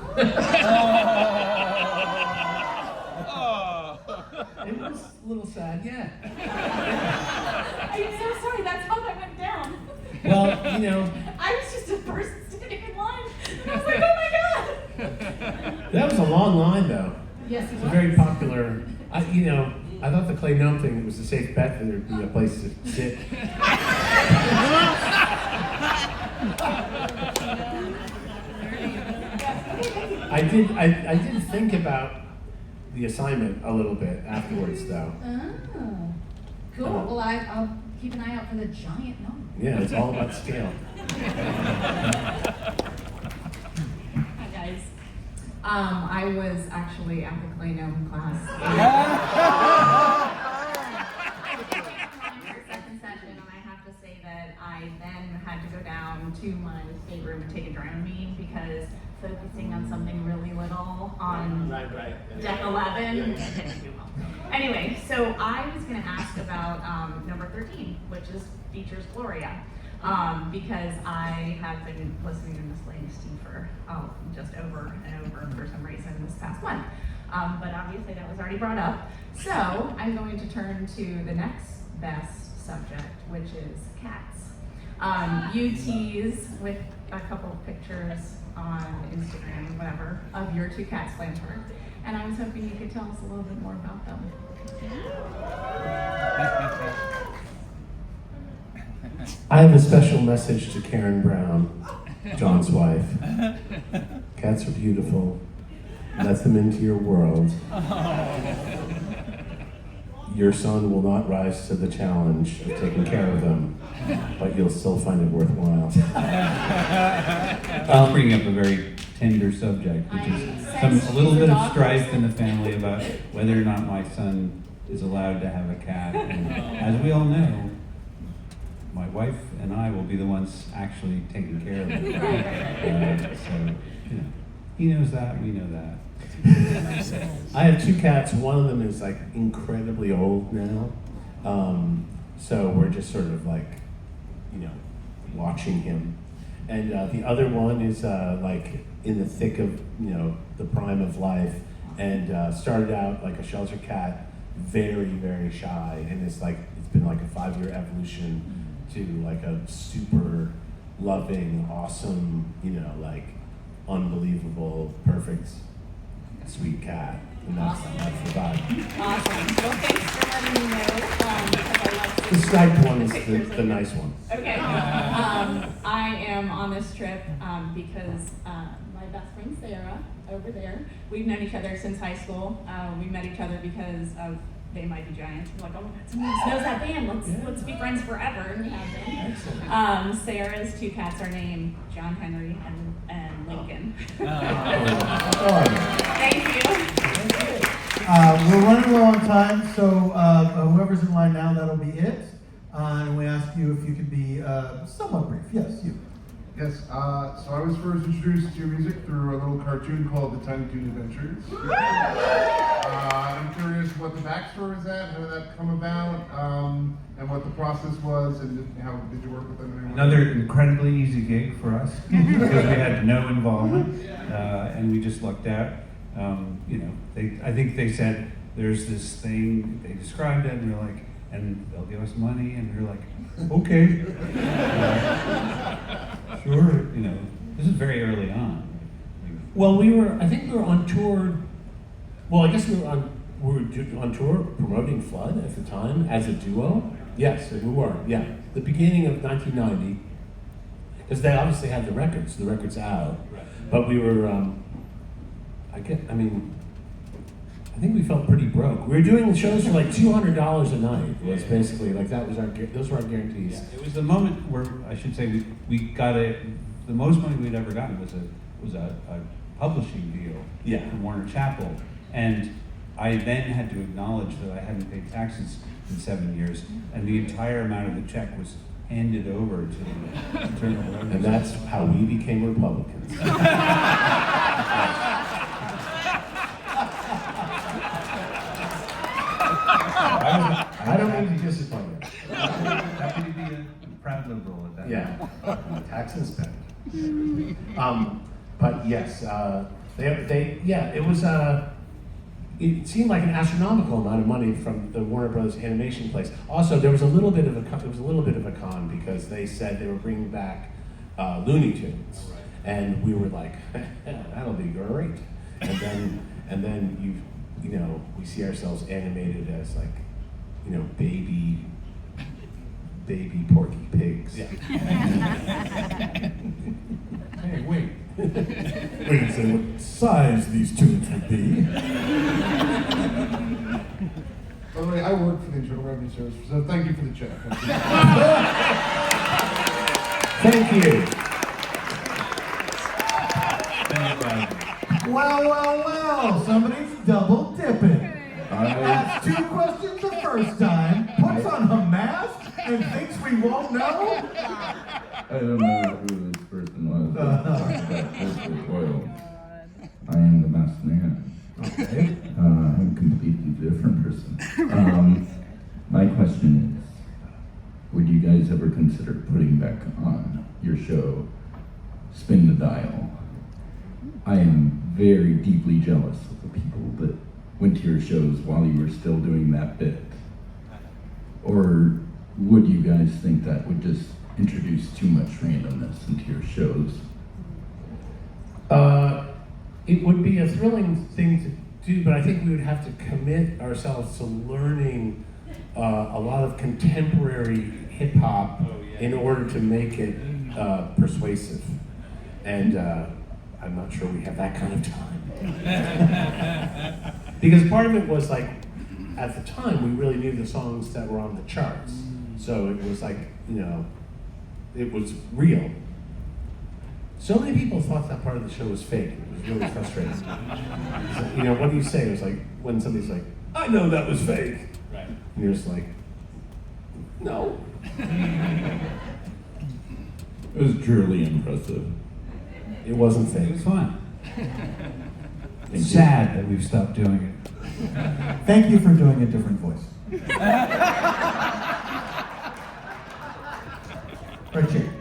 It was a little sad, yeah. I'm so sorry, that's how that went down. Well, you know. I was just a person standing in line, and I was like, oh my god! That was a long line, though. Yes, it It's was. a very popular. I thought the clay gnome thing was a safe bet that there'd be a place to sit. I did think about the assignment a little bit afterwards, though. Oh, cool. Well, I'll keep an eye out for the giant gnome. Yeah, it's all about scale. Hi guys. I was actually at the clay gnome class. Second session, and I have to say that I then had to go down to my stateroom and take a Dramamine because focusing on something really little on deck 11. Anyway, so I was going to ask about number 13, which features Gloria. Because I have been listening to Miss Langston for just over and over for some reason this past month. But obviously that was already brought up. So I'm going to turn to the next best subject, which is cats. You tease with a couple of pictures on Instagram, whatever, of your two cats, Flansburgh. And I was hoping you could tell us a little bit more about them. I have a special message to Karen Brown, John's wife. Cats are beautiful. Let them into your world. Your son will not rise to the challenge of taking care of them, but you'll still find it worthwhile. I'll bring up a very tender subject, which is a little bit of strife in the family about whether or not my son is allowed to have a cat. And as we all know, my wife and I will be the ones actually taking care of it. So, you know, he knows that, we know that. I have 2 cats. One of them is like incredibly old now. So we're just sort of like, you know, watching him. And the other one is like in the thick of, you know, the prime of life, and started out like a shelter cat, very, very shy, and it's been like a 5-year evolution to like a super loving, awesome, you know, like unbelievable, perfect, sweet cat. And that's the vibe. Awesome. Well, thanks for letting me know, because I love The striped one is the nice one. Okay. I am on this trip because my best friend Sarah over there, we've known each other since high school. We met each other because of They Might Be Giants. We're like, oh my God, someone else knows that band. Let's be friends forever, and we have been. Sarah's 2 cats are named John Henry and Lincoln. Thank you. We're running low on time, so whoever's in line now, that'll be it. And we ask you if you could be somewhat brief. Yes, you. Yes, so I was first introduced to your music through a little cartoon called the Tiny Toon Adventures. I'm curious what the backstory is that, how did that come about, and what the process was, and how did you work with them? In any way? Another incredibly easy gig for us because we had no involvement, and we just lucked out. You know, I think they said there's this thing, they described it, and they're like, and they'll give us money, and we're like, okay. Sure, you know, this is very early on. Well, I think we were on tour. Well, I guess we were on tour promoting Flood at the time as a duo. Yes, we were. Yeah, the beginning of 1990, because they obviously had the records out. But we were. I think we felt pretty broke. We were doing shows for like $200 a night. Was basically like those were our guarantees. Yeah, it was the moment where I should say we got the most money we'd ever gotten was a publishing deal from Warner Chappell, and I then had to acknowledge that I hadn't paid taxes in 7 years, and the entire amount of the check was handed over to the Internal Revenue. And that's how we became Republicans. I don't mean to disappoint you. Happy to be a proud liberal at that. Yeah, tax and spend. But yes, it was. It seemed like an astronomical amount of money from the Warner Brothers animation place. Also, there was a little bit of a con because they said they were bringing back Looney Tunes, and we were like, that'll be great. And then you know we see ourselves animated as like, you know, baby Porky Pigs. Yeah. Hey, wait. Wait, so what size these tunes would be? By the way, I work for the Internal Revenue Service, so thank you for the check. Thank you. Well, somebody's double dipping. Asks 2 questions the first time, puts on a mask, and thinks we won't know? I don't know who this person was. This is Royal. I am the masked man. Okay. I'm a completely different person. My question is, would you guys ever consider putting back on your show, Spin the Dial? I am very deeply jealous of the people that went to your shows while you were still doing that bit. Or would you guys think that would just introduce too much randomness into your shows? It would be a thrilling thing to do, but I think we would have to commit ourselves to learning a lot of contemporary hip hop in order to make it persuasive. And I'm not sure we have that kind of time. Because part of it was like, at the time, we really knew the songs that were on the charts. So it was like, you know, it was real. So many people thought that part of the show was fake. It was really frustrating. So, you know, what do you say? It was like when somebody's like, I know that was fake. And you're just like, no. It was truly impressive. It wasn't fake. It was fun. It's sad that we've stopped doing it. Thank you for doing a different voice. Right here.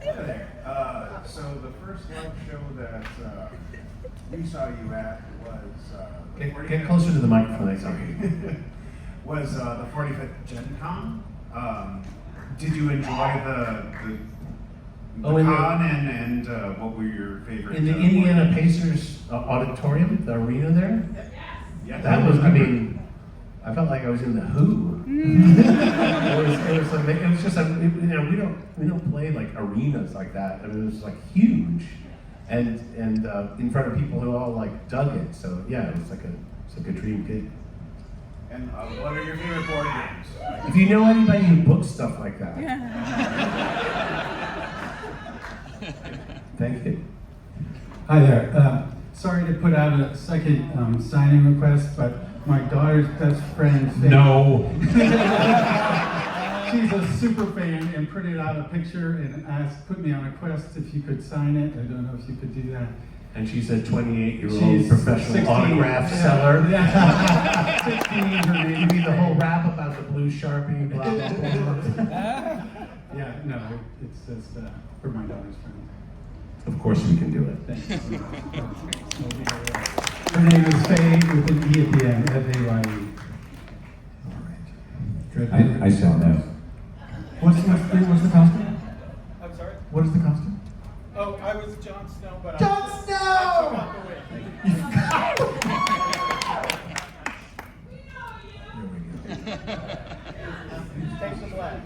Hi there. So the first live show that we saw you at was Get closer to the microphone, sorry. was the 45th Gen Con. Did you enjoy the con and what were your favorite? In the Indiana Pacers auditorium, the arena there? Yeah. That was, I mean, I felt like I was in the Who. it was just like, we don't play like arenas like that. I mean, it was like huge, and in front of people who all like dug it. So yeah, it was like a dream gig. And what are your favorite board games? If you know anybody who books stuff like that, thank you. Hi there. Sorry to put out a second signing request, but my daughter's best friend. No. She's a super fan and printed out a picture and put me on a quest if you could sign it. I don't know if you could do that. And she's a 28-year-old She's professional 16. autograph seller. Yeah. 16, her name. You mean the whole rap about the blue Sharpie, blah, blah, blah. Yeah, no, it's just for my daughter's friend. Of course we can do it. Thanks. Her name is Faye with an E at the end, F-A-Y-E. I saw that. What's the costume? I'm sorry? What is the costume? Oh, I was Jon Snow, but Jon I Snow! took off the wig. Thanks for the laugh.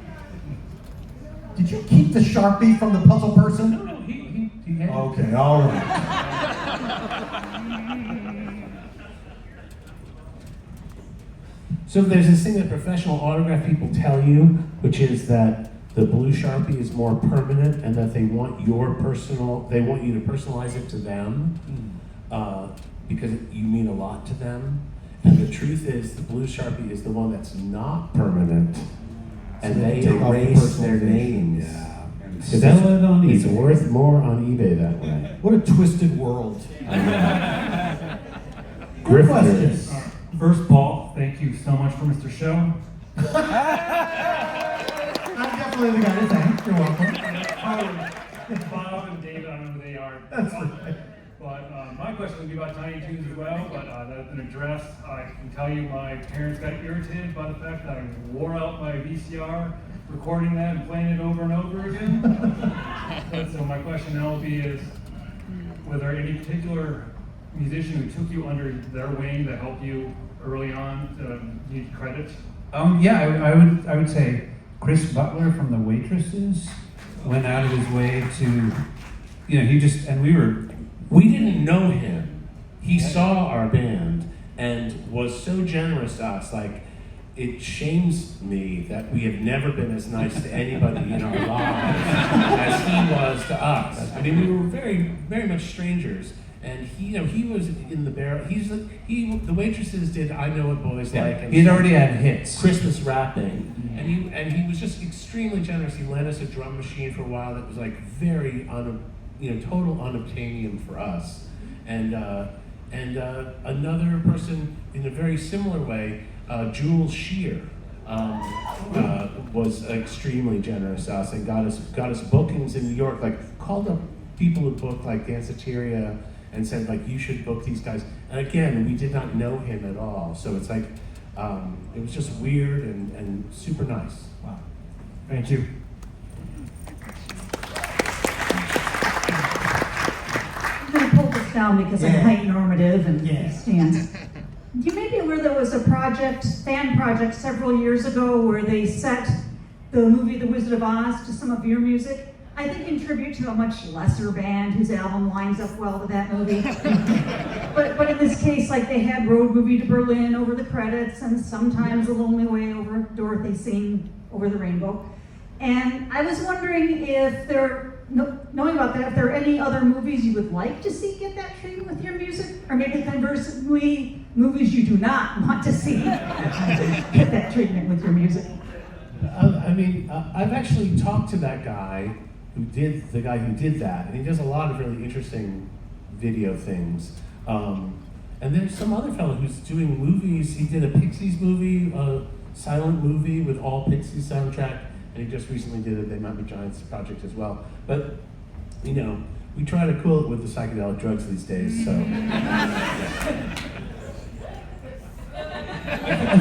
Did you keep the Sharpie from the puzzle person? No, he had it. Okay, all right. So there's this thing that professional autograph people tell you, which is that the blue Sharpie is more permanent and that they want you to personalize it to them because you mean a lot to them. And the truth is the blue Sharpie is the one that's not permanent and So they take off the erase their personalization. names. Yeah. Because Sell it on it's eBay. worth more on eBay that way. What a twisted world. Grifters. First, Paul, thank you so much for Mr. Show. I'm definitely the guy to thank. You're welcome. Bob and David, I don't know who they are. That's right. But my question would be about Tiny Toons as well, but that's been addressed. I can tell you my parents got irritated by the fact that I wore out my VCR recording that and playing it over and over again. So my question now will be is, were there any particular musician who took you under their wing that helped you early on to need credit? Yeah, I would say Chris Butler from the Waitresses went out of his way to, we didn't know him. He saw our band and was so generous to us. Like, it shames me that we have never been as nice to anybody in our lives as he was to us. I mean, we were very, very much strangers. And he was in the barrel. The Waitresses did "I Know What Boys Like." And he'd already had hits. Christmas rapping, and he was just extremely generous. He lent us a drum machine for a while that was like very total unobtainium for us. And another person in a very similar way, Jules Shear, was extremely generous to us and got us bookings in New York. Like, called up people who booked like Danceteria and said, like, you should book these guys. And again, we did not know him at all. So it's like, it was just weird and super nice. Wow. Thank you. I'm going to pull this down because I'm height normative and stand. You may be aware there was a fan project several years ago where they set the movie The Wizard of Oz to some of your music. I think in tribute to a much lesser band whose album lines up well to that movie. but in this case, like, they had Road Movie to Berlin over the credits and sometimes A Lonely Way over Dorothy singing Over the Rainbow. And I was wondering if there knowing about that, if there are any other movies you would like to see get that treatment with your music, or maybe conversely, movies you do not want to see get that treatment with your music. I've actually talked to that guy who did that, and he does a lot of really interesting video things. And there's some other fellow who's doing movies. He did a Pixies movie, a silent movie with all Pixies soundtrack, and he just recently did a They Might Be Giants project as well. But, we try to cool it with the psychedelic drugs these days, so. And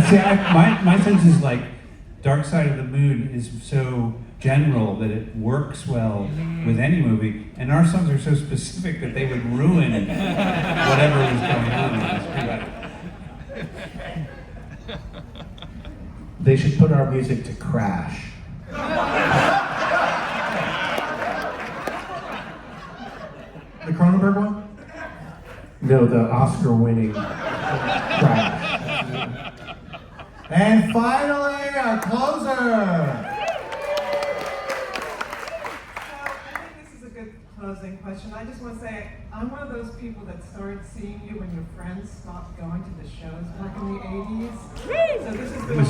see, my sense is like Dark Side of the Moon is so general that it works well with any movie, and our songs are so specific that they would ruin whatever was going on in this movie. They should put our music to Crash. The Cronenberg one? No, the Oscar-winning Crash. And finally, our closer. Closing question. I just want to say, I'm one of those people that started seeing you when your friends stopped going to the shows back in the 80s. So this has been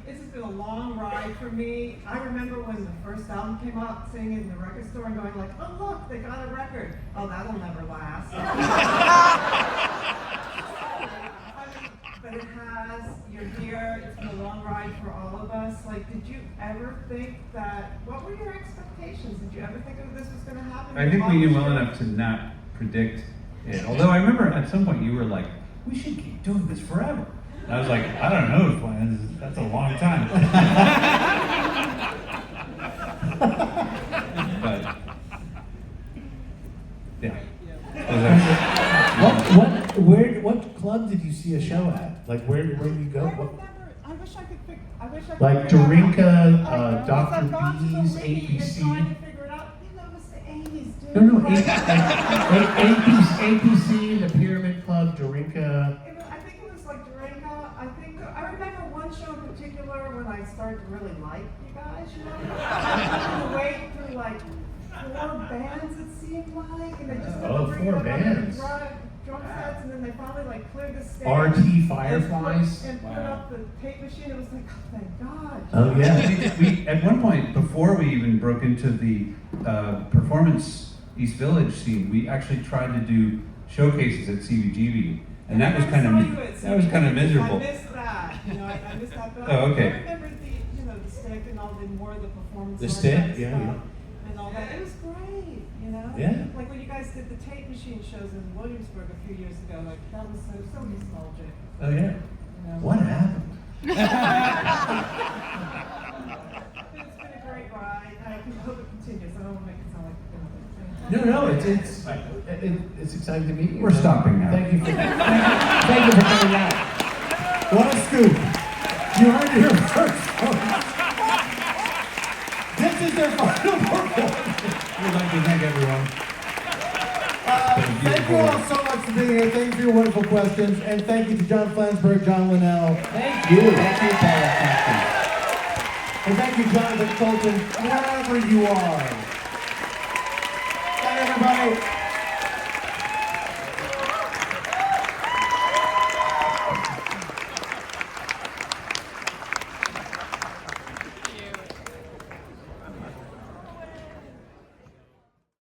this has been a long ride for me. I remember when the first album came out, seeing it in the record store and going like, oh look, they got a record. Oh, that'll never last. But it has, you're here, it's been a long ride for all of us. Like, did you ever think that, what were your expectations? Did you ever think this was going to happen? I think we knew well enough to not predict it. Although I remember at some point you were like, we should keep doing this forever. And I was like, I don't know, Flans, that's a long time. But, yeah. What club did you see a show at? Like, where did you go? I wish I could pick, I wish I could Like figure Dorinka, out. Dr. B's, APC. Trying to figure it out. You know, it's the 80s, dude. No, APC, the Pyramid Club, Dorinka. I think it was like Dorinka. I remember one show in particular when I started to really like you guys, you know? I had to wait through like 4 bands, it seemed like, and they just Oh, 4 bands. Drum sets, and then they finally like cleared the stage. RT Fireflies. And put up the tape machine. It was like, oh, thank God. Oh yeah. we at one point, before we even broke into the performance East Village scene, we actually tried to do showcases at CBGB, and that was kind of miserable. I missed that. I missed that. But Oh, okay. I remember the the stick and all the more of the performance. The stick, yeah. And all that. It was great. Yeah. Like when you guys did the tape machine shows in Williamsburg a few years ago, like that was so nostalgic. Oh yeah. What happened? It's been a great ride. I hope it continues. I don't want to make it sound like No, it's exciting to meet you. We're stopping now. Thank you for coming out. What a scoop. You heard it here first. This is their final performance. We'd like to thank everyone. Thank you all so much for being here. Thank you for your wonderful questions. And thank you to John Flansburgh, John Linnell. Thank you. Thank you, Paula. And thank you, Jonathan Coulton, wherever you are. Bye, everybody.